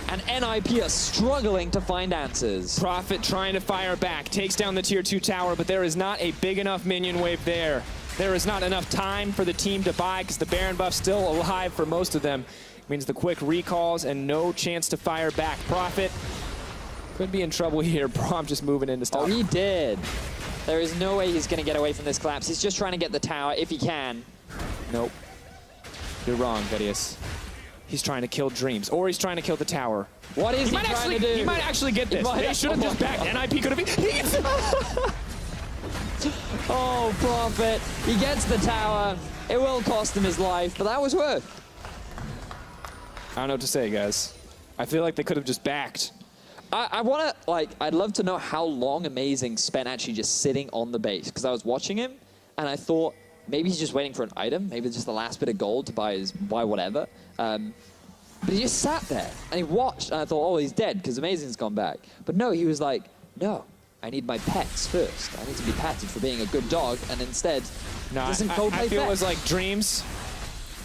S2: And NIP are struggling to find answers.
S1: Prophet trying to fire back, takes down the tier 2 tower, but there is not a big enough minion wave there. There is not enough time for the team to buy because the Baron buff's still alive for most of them. It means the quick recalls and no chance to fire back. Prophet could be in trouble here. Brom just moving in to stop.
S2: Oh, he did. There is no way he's going to get away from this collapse. He's just trying to get the tower if he can.
S1: Nope. You're wrong, Vedius. He's trying to kill Dreams, or he's trying to kill the tower.
S2: What is he trying to do?
S1: He might actually get this. They should have just backed. NIP could have...
S2: Oh, Prophet. He gets the tower. It will cost him his life, but that was worth.
S1: I don't know what to say, guys. I feel like they could have just backed.
S2: I want to, like, I'd love to know how long Amazing spent actually just sitting on the base, because I was watching him, and I thought, maybe he's just waiting for an item, maybe just the last bit of gold to buy whatever. But he just sat there, and he watched, and I thought, oh, he's dead, because Amazing's gone back. But no, he was like, no, I need my pets first. I need to be patted for being a good dog, and instead, doesn't go play
S1: I feel
S2: pets.
S1: it was like, Dreams,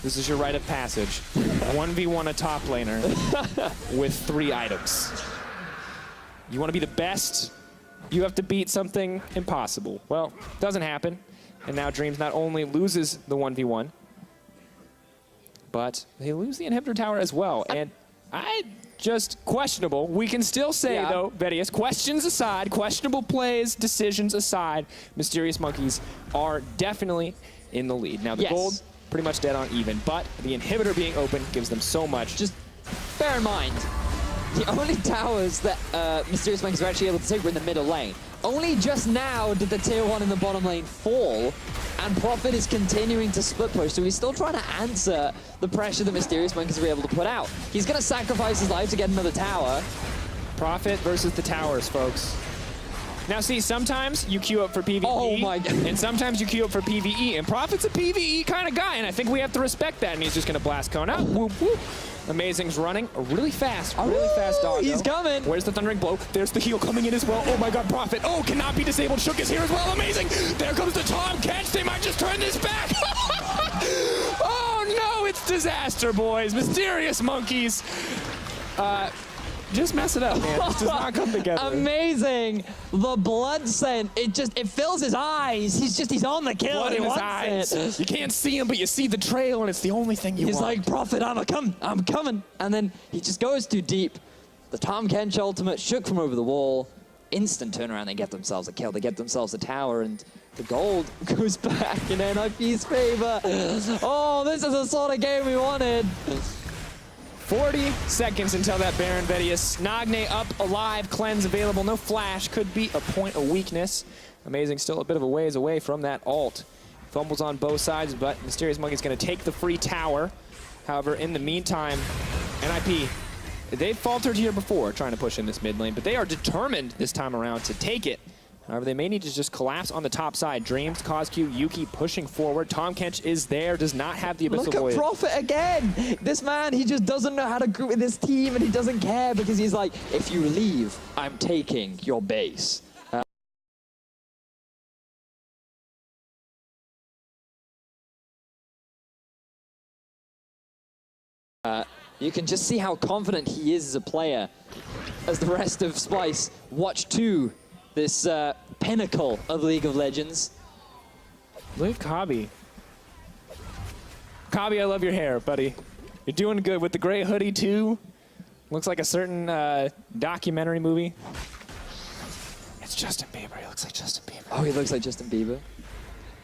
S1: this is your rite of passage. 1v1 a top laner with 3 items. You want to be the best, you have to beat something impossible. Well, doesn't happen. And now Dreams not only loses the 1v1, but they lose the inhibitor tower as well. And just questionable. We can still say, though, Vedius, questions aside, questionable plays, decisions aside, Mysterious Monkeys are definitely in the lead. Now, the gold, pretty much dead on even, but the inhibitor being open gives them so much.
S2: Just bear in mind, the only towers that Mysterious Monkeys are actually able to take were in the middle lane. Only just now did the tier 1 in the bottom lane fall, and Prophet is continuing to split push, so he's still trying to answer the pressure that Mysterious Monkeys are able to put out. He's going to sacrifice his life to get another tower.
S1: Prophet versus the towers, folks. Now see, sometimes you queue up for PvE,
S2: Oh my God.
S1: and sometimes you queue up for PvE, and Prophet's a PvE kind of guy, and I think we have to respect that, and he's just going to blast Cone out. Whoop, whoop. Amazing's running really fast dog.
S2: He's coming.
S1: Where's the Thundering Blow? There's the heal coming in as well. Oh my God, Prophet. Oh, cannot be disabled. Shook is here as well. Amazing. There comes the Tom catch. They might just turn this back. Oh no, it's disaster, boys. Mysterious monkeys. Just mess it up, man. This does not come together.
S2: Amazing. The blood scent, it fills his eyes. He's on the kill.
S1: Blood
S2: He
S1: in his
S2: wants
S1: eyes.
S2: it.
S1: You can't see him, but you see the trail, and it's the only thing you
S2: He's
S1: want.
S2: like, Prophet, I'm coming. And then he just goes too deep. The Tom Kench ultimate shook from over the wall. Instant turnaround, they get themselves a kill. They get themselves a tower, and the gold goes back in NIP's favor. Oh, this is the sort of game we wanted.
S1: 40 seconds until that Baron Vedius. Nagne up, alive, cleanse available. No flash, could be a point of weakness. Amazing, still a bit of a ways away from that ult. Fumbles on both sides, but Mysterious Monkey's going to take the free tower. However, in the meantime, NIP, they've faltered here before trying to push in this mid lane, but they are determined this time around to take it. However, they may need to just collapse on the top side. Dreams, Cosq, Yuki pushing forward. Tom Kench is there, does not have the Abyssal
S2: Look
S1: Void.
S2: at Prophet again. This man, he just doesn't know how to group with his team, and he doesn't care because he's like, if you leave, I'm taking your base. You can just see how confident he is as a player as the rest of Splice watch too. This pinnacle of League of Legends.
S1: Leave Kabi. Kabi, I love your hair, buddy. You're doing good with the gray hoodie, too. Looks like a certain documentary movie. It's Justin Bieber. He looks like Justin Bieber.
S2: Oh, he looks like Justin Bieber.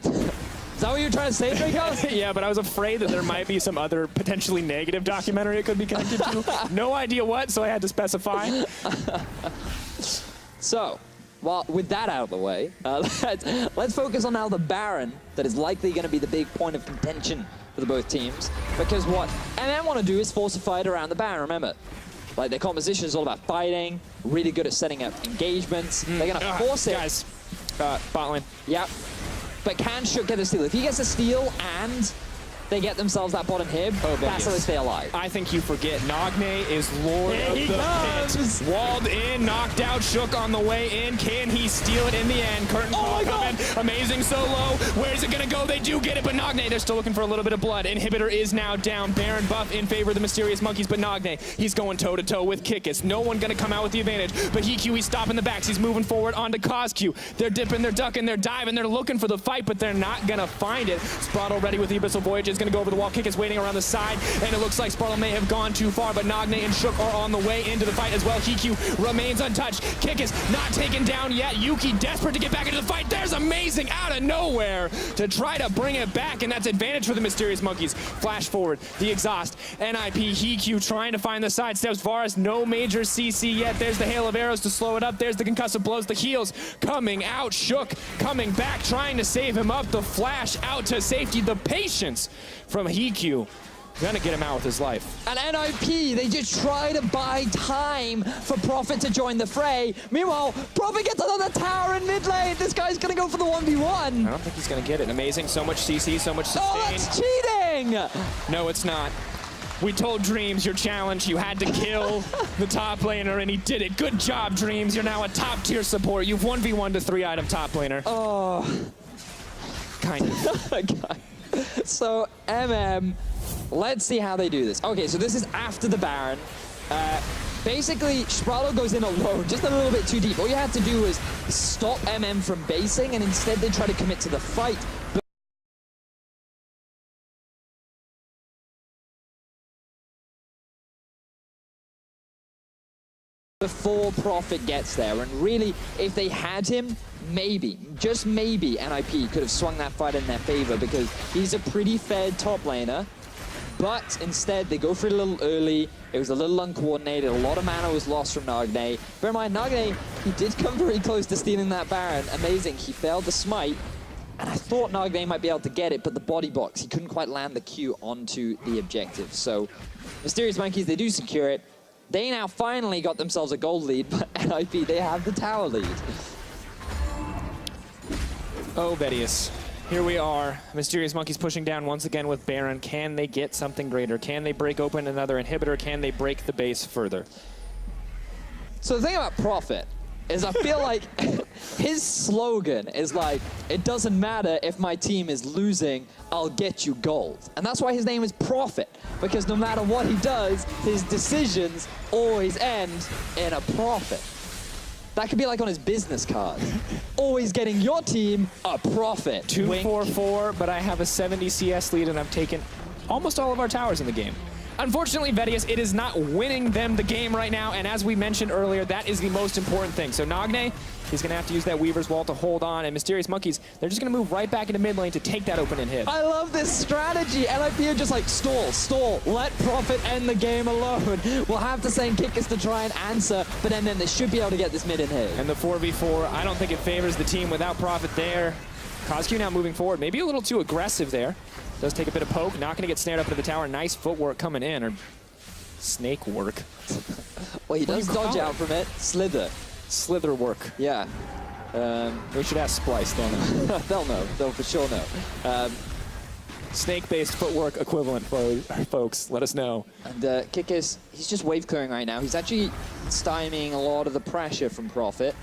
S2: Is that what you're trying to say, Dracos?
S1: Yeah, but I was afraid that there might be some other potentially negative documentary it could be connected to. No idea what, so I had to specify.
S2: So, well, with that out of the way, let's focus on now the Baron that is likely going to be the big point of contention for the both teams. Because what MM want to do is force a fight around the Baron, remember. Like, their composition is all about fighting, really good at setting up engagements. They're going to force it.
S1: Guys, bot lane.
S2: Yep. But can Shook get the steal? If he gets a steal and they get themselves that bottom hib, that's how they stay alive.
S1: I think you forget. Nagne is Lord of the Pit. Walled in, knocked out, Shook on the way in. Can he steal it in the end? Curtain call coming. Amazing solo. Where's it going to go? They do get it, but Nagne, they're still looking for a little bit of blood. Inhibitor is now down. Baron buff in favor of the Mysterious Monkeys, but Nagne, he's going toe-to-toe with Kikis. No one going to come out with the advantage, but Hiku, he's stopping the backs. He's moving forward onto Cosq. They're dipping, they're ducking, they're diving, they're looking for the fight, but they're not going to find it. Sprotle ready with the Abyssal Voyage. Is going to go over the wall. Kick is waiting around the side, and it looks like Sprotle may have gone too far, but Nagne and Shook are on the way into the fight as well. Hiku remains untouched. Kick is not taken down yet. Yuki desperate to get back into the fight. There's Amazing out of nowhere to try to bring it back, and that's advantage for the Mysterious Monkeys. Flash forward, the exhaust. NIP, Hiku trying to find the side steps. Varus, no major CC yet. There's the hail of arrows to slow it up. There's the concussive blows, the heals coming out. Shook coming back, trying to save him up. The flash out to safety. The patience from Hiku. Gonna get him out with his life.
S2: And NIP, they just try to buy time for Prophet to join the fray. Meanwhile, Prophet gets another tower in mid lane. This guy's gonna go for the 1v1.
S1: I don't think he's gonna get it. Amazing, so much CC, so much sustain.
S2: Oh, that's cheating!
S1: No, it's not. We told Dreams your challenge. You had to kill the top laner, and he did it. Good job, Dreams. You're now a top tier support. You've 1v1 to 3-item top laner.
S2: Oh.
S1: Kind of.
S2: So, MM, let's see how they do this. Okay, so this is after the Baron. Basically, Sprotle goes in alone, just a little bit too deep. All you had to do was stop MM from basing, and instead they try to commit to the fight. Before Prophet gets there, and really, if they had him, maybe, just maybe, NIP could have swung that fight in their favor because he's a pretty fed top laner. But instead, they go for it a little early. It was a little uncoordinated. A lot of mana was lost from Nagne. Bear in mind, Nagne, he did come very close to stealing that Baron. Amazing. He failed the smite. And I thought Nagne might be able to get it, but the body box, he couldn't quite land the Q onto the objective. So, Mysterious Monkeys, they do secure it. They now finally got themselves a gold lead, but NIP, they have the tower lead.
S1: Oh, Vedius. Here we are. Mysterious Monkeys pushing down once again with Baron. Can they get something greater? Can they break open another inhibitor? Can they break the base further?
S2: So the thing about Prophet is I feel like his slogan is like, it doesn't matter if my team is losing, I'll get you gold. And that's why his name is Prophet, because no matter what he does, his decisions always end in a profit. That could be like on his business card. Always getting your team a profit.
S1: 2-4-4, but I have a 70 CS lead and I've taken almost all of our towers in the game. Unfortunately, Vedius, it is not winning them the game right now, and as we mentioned earlier, that is the most important thing. So Nagne, he's going to have to use that Weaver's Wall to hold on, and Mysterious Monkeys, they're just going to move right back into mid lane to take that open inhib.
S2: I love this strategy. LIP are just like, stall, let Prophet end the game alone. We'll have to send Kickers to try and answer, but then they should be able to get this mid inhib.
S1: And the 4v4, I don't think it favors the team without Prophet there. Cosq now moving forward, maybe a little too aggressive there. Does take a bit of poke, not going to get snared up into the tower. Nice footwork coming in, or snake work.
S2: Well, he does dodge out from it.
S1: Slither work.
S2: Yeah.
S1: We should ask Splice, they'll know.
S2: They'll know, they'll for sure know.
S1: Snake-based footwork equivalent, folks, let us know.
S2: And Kickers, he's just wave clearing right now. He's actually stymieing a lot of the pressure from Prophet.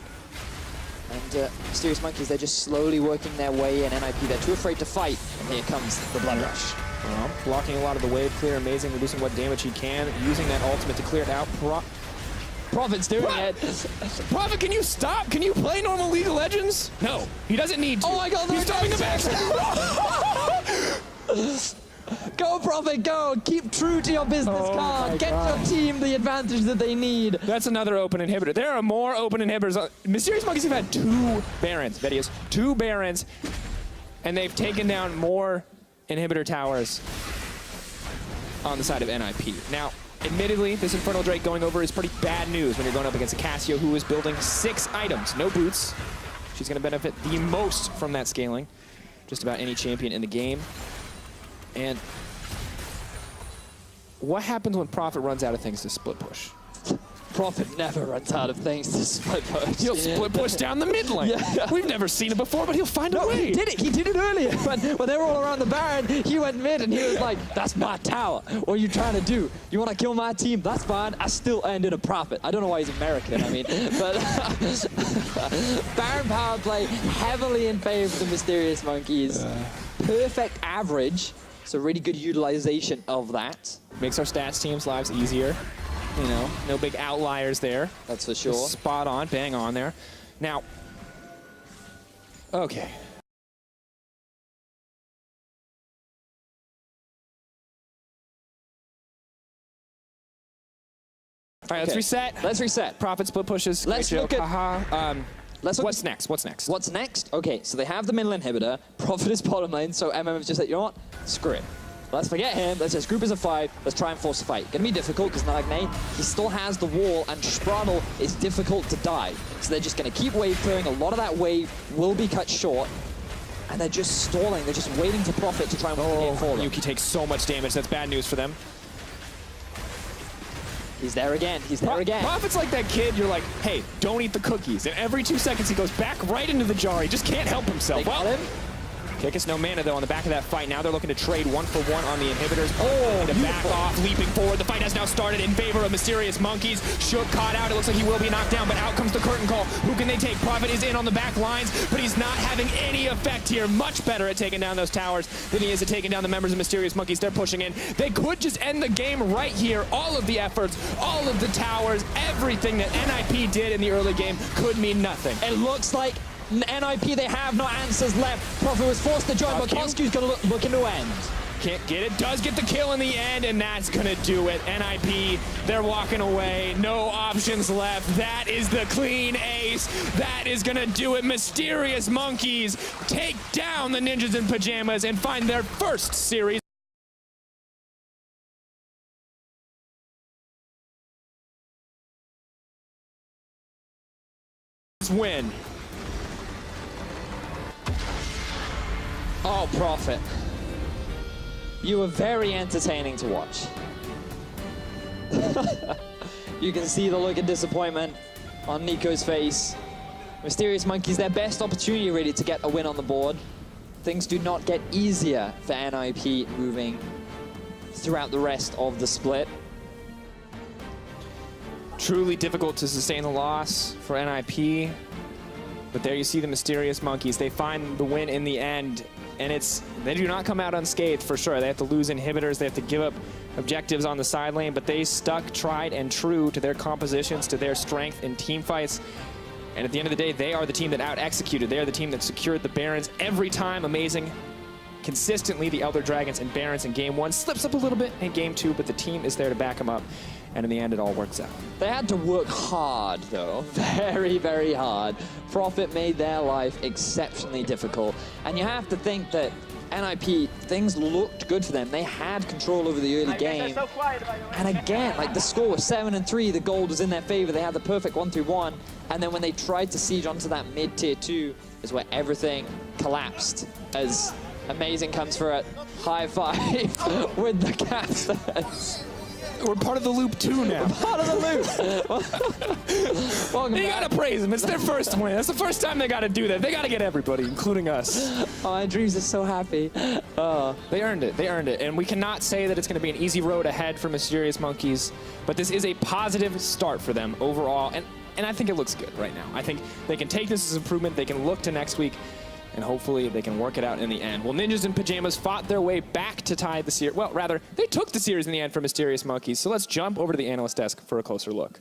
S2: And Mysterious Monkeys, they're just slowly working their way in. NIP, they're too afraid to fight. And here comes the Blood Rush.
S1: Well, blocking a lot of the wave clear, amazing, reducing what damage he can, using that ultimate to clear it out.
S2: Prophet's doing it.
S1: Prophet, can you stop? Can you play normal League of Legends? No, he doesn't need to.
S2: Oh my God,
S1: he's stopping the back.
S2: Go, Prophet, go! Keep true to your business card. Get your team the advantage that they need.
S1: That's another open inhibitor. There are more open inhibitors. Mysterious Monkeys have had 2 Barons, Vedius, 2 Barons, and they've taken down more inhibitor towers on the side of NIP. Now, admittedly, this Infernal Drake going over is pretty bad news when you're going up against a Cassio who is building 6 items, no boots. She's going to benefit the most from that scaling. Just about any champion in the game. And what happens when Prophet runs out of things to split push?
S2: Prophet never runs out of things to split push.
S1: He'll split push down the mid lane. Yeah. We've never seen it before, but he'll find a way.
S2: He did it. He did it earlier. When they were all around the Baron, he went mid and he was like, that's my tower. What are you trying to do? You want to kill my team? That's fine. I still ended a Prophet. I don't know why he's American, I mean. But Baron power play heavily in favor of the Mysterious Monkeys. Perfect average. So really good utilization of that.
S1: Makes our stats teams' lives easier. You know, no big outliers there.
S2: That's for sure.
S1: Just spot on, bang on there. Now, okay. All right, let's reset.
S2: Let's reset.
S1: Prophet split pushes.
S2: Let's look at...
S1: What's next? What's next?
S2: What's next? Okay, so they have the middle inhibitor. Prophet is bottom lane, so MM is just like, you know what? Screw it. Let's forget him. Let's just group as a 5. Let's try and force a fight. Gonna be difficult because Nagne, he still has the wall, and Spraddle is difficult to die. So they're just gonna keep wave clearing. A lot of that wave will be cut short. And they're just stalling. They're just waiting for Prophet to try and win the game for them.
S1: Yuki takes so much damage. That's bad news for them.
S2: He's there again. He's there again.
S1: Prophet's like that kid, you're like, hey, don't eat the cookies. And every 2 seconds he goes back right into the jar. He just can't help himself.
S2: They got him.
S1: Kickus no mana though on the back of that fight. Now they're looking to trade 1-for-1 on the inhibitors. Oh, to back off, leaping forward. The fight has now started in favor of Mysterious Monkeys. Shook caught out. It looks like he will be knocked down, but out comes the curtain call. Who can they take? Prophet is in on the back lines, but he's not having any effect here. Much better at taking down those towers than he is at taking down the members of Mysterious Monkeys. They're pushing in. They could just end the game right here. All of the efforts, all of the towers, everything that NIP did in the early game could mean nothing.
S2: It looks like NIP, they have no answers left. Prophet was forced to join, but Kosku's going to look into end.
S1: Can't get it. Does get the kill in the end, and that's going to do it. NIP, they're walking away. No options left. That is the clean ace. That is going to do it. Mysterious Monkeys take down the Ninjas in Pyjamas and find their first series win.
S2: Oh, Prophet. You were very entertaining to watch. You can see the look of disappointment on Nico's face. Mysterious Monkeys, their best opportunity really to get a win on the board. Things do not get easier for NIP moving throughout the rest of the split.
S1: Truly difficult to sustain the loss for NIP. But there you see the Mysterious Monkeys. They find the win in the end. And they do not come out unscathed for sure. They have to lose inhibitors. They have to give up objectives on the side lane. But they stuck tried and true to their compositions, to their strength in team fights. And at the end of the day, they are the team that out-executed. They are the team that secured the Barons every time. Amazing. Consistently, the Elder Dragons and Barons in Game 1 slips up a little bit in Game 2, but the team is there to back them up. And in the end, it all works out.
S2: They had to work hard, though. Very, very hard. Profit made their life exceptionally difficult. And you have to think that NIP, things looked good for them. They had control over the early game.
S3: So quiet,
S2: and again, like the score was 7-3, the gold was in their favor. They had the perfect 1-3-1. And then when they tried to siege onto that mid-tier 2 is where everything collapsed as Amazing comes for a high five with the casters.
S1: We're part of the loop too now.
S2: Part of the loop. Welcome
S1: You
S2: back.
S1: gotta praise them. It's their first win. That's the first time they gotta do that. They gotta get everybody, including us.
S2: Oh, my dreams are so happy.
S1: They earned it. They earned it. And we cannot say that it's going to be an easy road ahead for Mysterious Monkeys, but this is a positive start for them overall. And I think it looks good right now. I think they can take this as improvement. They can look to next week, and hopefully they can work it out in the end. Well, Ninjas in Pyjamas fought their way back to tie the series. Well, rather, they took the series in the end for Mysterious Monkeys. So let's jump over to the analyst desk for a closer look.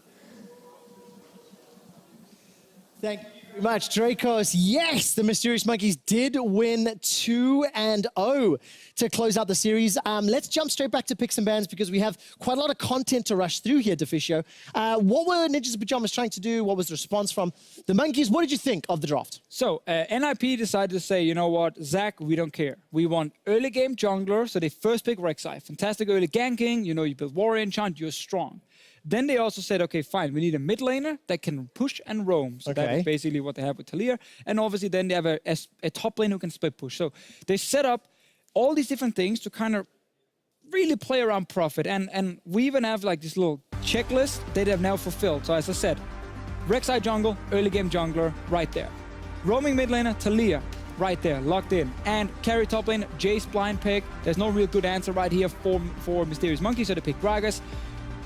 S4: Thank you very much, Dracos. Yes, the Mysterious Monkeys did win 2-0 to close out the series. Let's jump straight back to picks and bans because we have quite a lot of content to rush through here, Deficio. What were Ninjas in Pyjamas trying to do? What was the response from the Monkeys? What did you think of the draft?
S5: So, NIP decided to say, you know what, Zach, we don't care. We want early game jungler, so they first pick Rek'Sai. Fantastic early ganking, you know, you build warrior enchant, you're strong. Then they also said, okay, fine, we need a mid laner that can push and roam. So that is basically what they have with Talia. And obviously then they have a top lane who can split push. So they set up all these different things to kind of really play around Profit. And we even have like this little checklist that they have now fulfilled. So as I said, Rek'Sai jungle, early game jungler, right there. Roaming mid laner, Talia, right there, locked in. And carry top lane, Jace blind pick. There's no real good answer right here for Mysterious Monkeys, so they pick Gragas.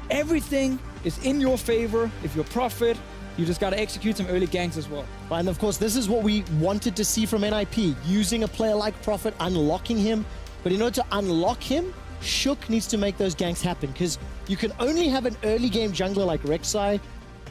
S5: Everything is in your favor. If you're Profit, you just got to execute some early ganks as well.
S4: And of course, this is what we wanted to see from NIP, using a player like Profit, unlocking him. But in order to unlock him, Shook needs to make those ganks happen because you can only have an early game jungler like Rek'Sai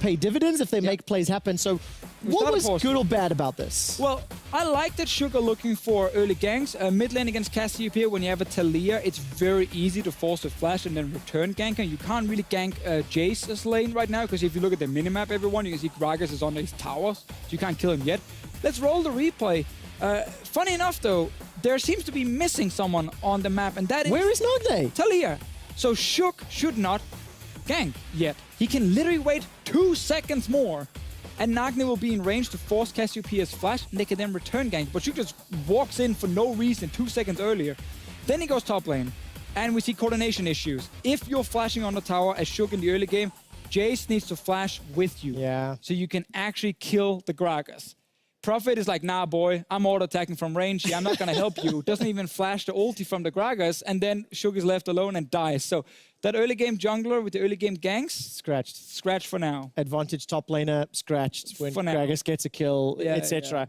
S4: pay dividends if they make plays happen. So what was good or bad about this?
S5: Well, I like that Shook are looking for early ganks. Mid lane against Cassiopeia, when you have a Talia, it's very easy to force a flash and then return ganker. You can't really gank Jace's lane right now, because if you look at the minimap, everyone, you can see Gragas is on his towers, so you can't kill him yet. Let's roll the replay. Funny enough, though, there seems to be missing someone on the map, and that is...
S4: Where is Nagne?
S5: Talia. So Shook should not gank yet. He can literally wait 2 seconds more, and Nagne will be in range to force Cassiopeia's flash, and they can then return gank. But Shook just walks in for no reason 2 seconds earlier. Then he goes top lane, and we see coordination issues. If you're flashing on the tower as Shook in the early game, Jace needs to flash with you.
S4: Yeah.
S5: So you can actually kill the Gragas. Profit is like, nah, boy, I'm auto-attacking from range here. I'm not going to help you. Doesn't even flash the ulti from the Gragas, and then Shook is left alone and dies. So that early game jungler with the early game ganks, scratched for now.
S4: Advantage top laner, scratched when Gragas gets a kill, etc.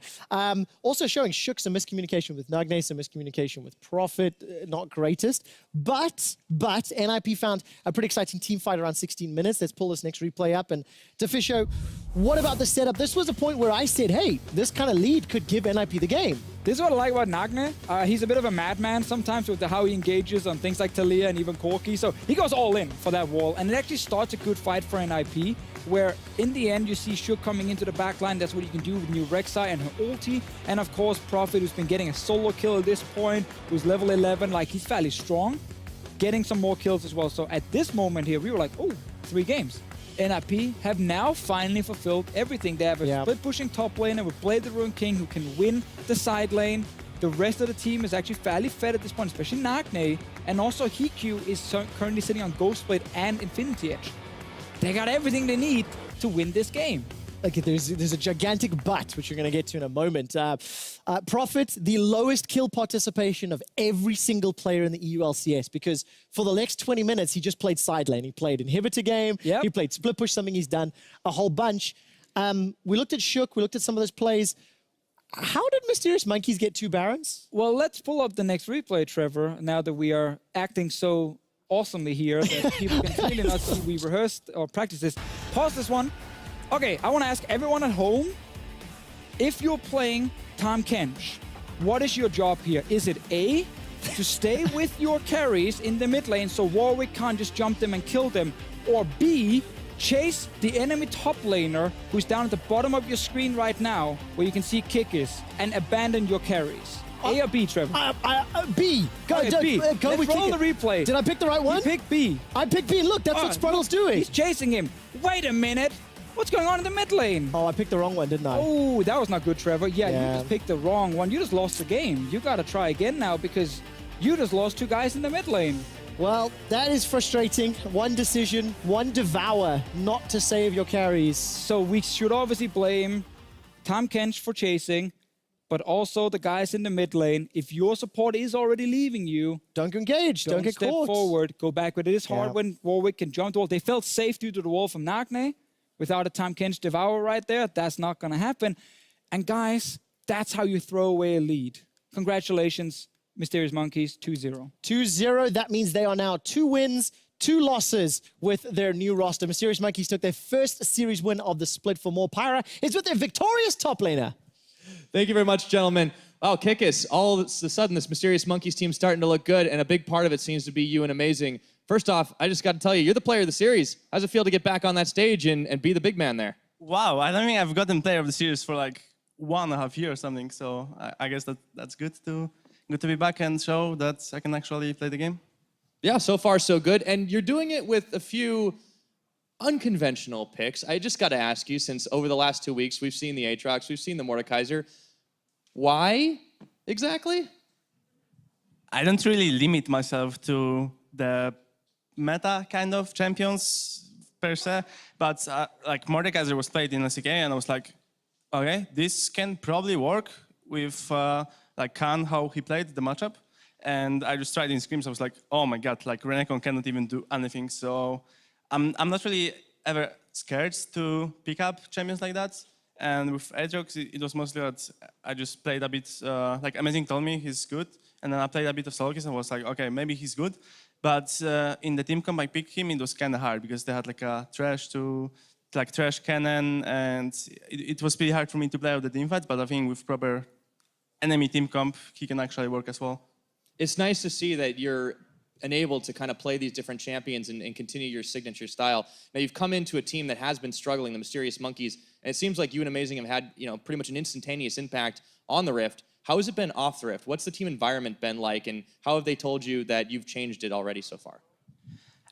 S4: Also showing Shook some miscommunication with Nagne, some miscommunication with Profit, not greatest. But NIP found a pretty exciting team fight around 16 minutes. Let's pull this next replay up. And Deficio, what about the setup? This was a point where I said, hey, this kind of lead could give NIP the game.
S5: This is what I like about Nagne. He's a bit of a madman sometimes with how he engages on things like Talia and even Corki. So he goes all in for that wall, and it actually starts a good fight for NIP, where in the end you see Shook coming into the backline. That's what you can do with new Rek'Sai and her ulti. And of course Profit, who's been getting a solo kill at this point, who's level 11, like he's fairly strong, getting some more kills as well. So at this moment here, we were like, oh, 3 games. NIP have now finally fulfilled everything. They have a split-pushing top laner with Blade the Ruined King who can win the side lane. The rest of the team is actually fairly fed at this point, especially Nagne. And also Hiku is currently sitting on Ghostblade and Infinity Edge. They got everything they need to win this game.
S4: there's a gigantic but, which you're going to get to in a moment. Prophet, the lowest kill participation of every single player in the EU LCS, because for the next 20 minutes, he just played side lane. He played inhibitor game.
S5: Yep.
S4: He played split push, something he's done a whole bunch. We looked at Shook. We looked at some of those plays. How did Mysterious Monkeys get 2 Barons?
S5: Well, let's pull up the next replay, Trevor, now that we are acting so awesomely here that people can clearly not see we rehearsed or practiced this. Pause this one. Okay, I want to ask everyone at home, if you're playing Tahm Kench, what is your job here? Is it A, to stay with your carries in the mid lane so Warwick can't just jump them and kill them, or B, chase the enemy top laner who's down at the bottom of your screen right now, where you can see Kick is, and abandon your carries? A or B, Trevor?
S4: B. Go,
S5: Okay, B. Let's roll the replay.
S4: Did I pick the right one?
S5: You picked B.
S4: I picked B. Look, that's what Sprudle's doing.
S5: He's chasing him. Wait a minute. What's going on in the mid lane?
S4: Oh, I picked the wrong one, didn't I?
S5: Oh, that was not good, Trevor. Yeah,
S4: Yeah.
S5: you just picked the wrong one. You just lost the game. You got to try again now because you just lost 2 guys in the mid lane.
S4: Well, that is frustrating. One decision, one devour, not to save your carries.
S5: So we should obviously blame Tahm Kench for chasing, but also the guys in the mid lane. If your support is already leaving you,
S4: Don't engage. Don't get
S5: step
S4: caught.
S5: forward, go backward. It is hard
S4: Yeah.
S5: when Warwick can jump the wall. They felt safe due to the wall from Nagne. Without a Tahm Kench Devour right there, that's not going to happen. And guys, that's how you throw away a lead. Congratulations, Mysterious Monkeys, 2-0.
S4: 2-0. That means they are now 2 wins, 2 losses with their new roster. Mysterious Monkeys took their first series win of the split for more. Pyra is with their victorious top laner.
S3: Thank you very much, gentlemen. Wow, Kikis, all of a sudden this Mysterious Monkeys team's starting to look good, and a big part of it seems to be you and Amazing. First off, I just got to tell you, you're the player of the series. How's it feel to get back on that stage and be the big man there?
S6: Wow, I don't think I've gotten player of the series for like 1.5 years or something, so I guess that's good to be back and show that I can actually play the game.
S3: Yeah, so far so good, and you're doing it with a few unconventional picks. I just got to ask you, since over the last 2 weeks, we've seen the Aatrox, we've seen the Mordekaiser, why exactly?
S6: I don't really limit myself to the meta kind of champions per se, but like Mordekaiser was played in LCK and I was like, okay, this can probably work with like Khan, how he played the matchup. And I just tried in scrims, I was like, oh my god, like Renekton cannot even do anything. So I'm not really ever scared to pick up champions like that. And with Aatrox, it was mostly that I just played a bit, like Amazing told me he's good. And then I played a bit of Solkis and was like, okay, maybe he's good. But in the team comp, I picked him, it was kind of hard because they had like a trash cannon, and it was pretty hard for me to play out the team fights, but I think with proper enemy team comp, he can actually work as well.
S3: It's nice to see that you're enabled to kind of play these different champions and continue your signature style. Now, you've come into a team that has been struggling, the Mysterious Monkeys, and it seems like you and Amazing have had, pretty much an instantaneous impact on the Rift. How has it been off the Rift? What's the team environment been like, and how have they told you that you've changed it already so far?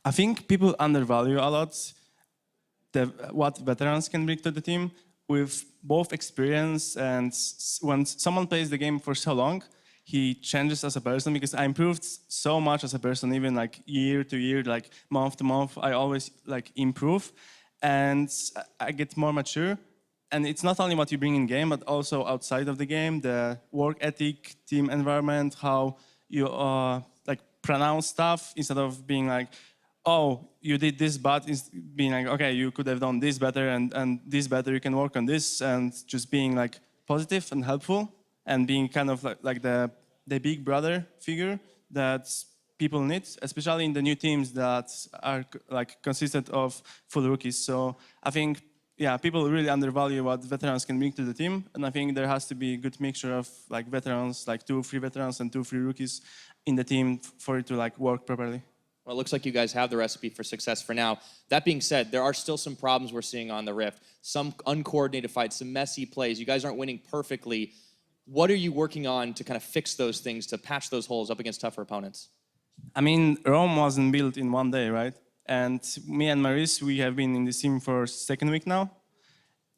S6: I think people undervalue a lot what veterans can bring to the team with both experience, and when someone plays the game for so long, he changes as a person, because I improved so much as a person, even like year to year, like month to month, I always like improve and I get more mature. And it's not only what you bring in game, but also outside of the game, the work ethic, team environment, how you like pronounce stuff instead of being like, oh, you did this, but it's being like, okay, you could have done this better and this better, you can work on this, and just being like positive and helpful and being kind of like the big brother figure that people need, especially in the new teams that are like consistent of full rookies. So I think, yeah, people really undervalue what veterans can bring to the team, and I think there has to be a good mixture of like veterans, like 2 free veterans and 2 free rookies in the team for it to like work properly.
S3: Well, it looks like you guys have the recipe for success for now. That being said, there are still some problems we're seeing on the Rift. Some uncoordinated fights, some messy plays. You guys aren't winning perfectly. What are you working on to kind of fix those things, to patch those holes up against tougher opponents?
S6: I mean, Rome wasn't built in one day, right? And me and Maris, we have been in this team for 2nd week now.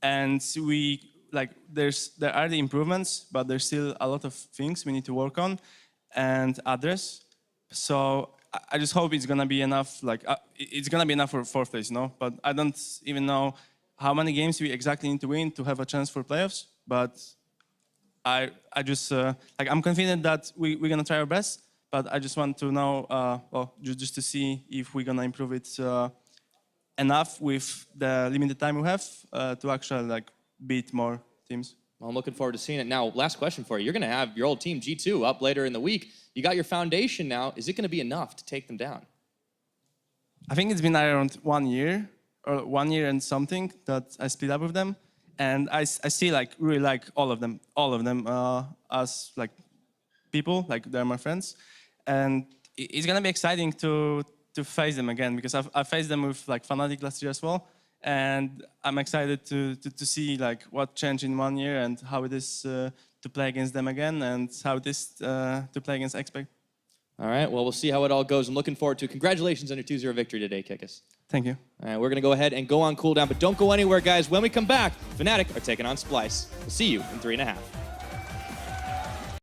S6: And we, like, there are the improvements, but there's still a lot of things we need to work on and address. So I just hope it's gonna be enough, like, it's gonna be enough for 4th place, no? But I don't even know how many games we exactly need to win to have a chance for playoffs. But I just like I'm confident that we're gonna try our best. But I just want to know, well, just to see if we're gonna improve it enough with the limited time we have to actually like beat more teams.
S3: Well, I'm looking forward to seeing it. Now, last question for you. You're going to have your old team, G2, up later in the week. You got your foundation now. Is it going to be enough to take them down?
S6: I think it's been around 1 year, or 1 year and something that I split up with them. And I see like really like all of them as like people, like they're my friends. And it's going to be exciting to face them again, because I faced them with like Fnatic last year as well. And I'm excited to see like what changed in 1 year and how it is to play against them again, and how it is to play against Expect.
S3: All right, well, we'll see how it all goes. I'm looking forward to it. Congratulations on your 2-0 victory today, Kikis.
S6: Thank you.
S3: All right, we're going to go ahead and go on cooldown, but don't go anywhere, guys. When we come back, Fnatic are taking on Splice. We'll see you in 3.5.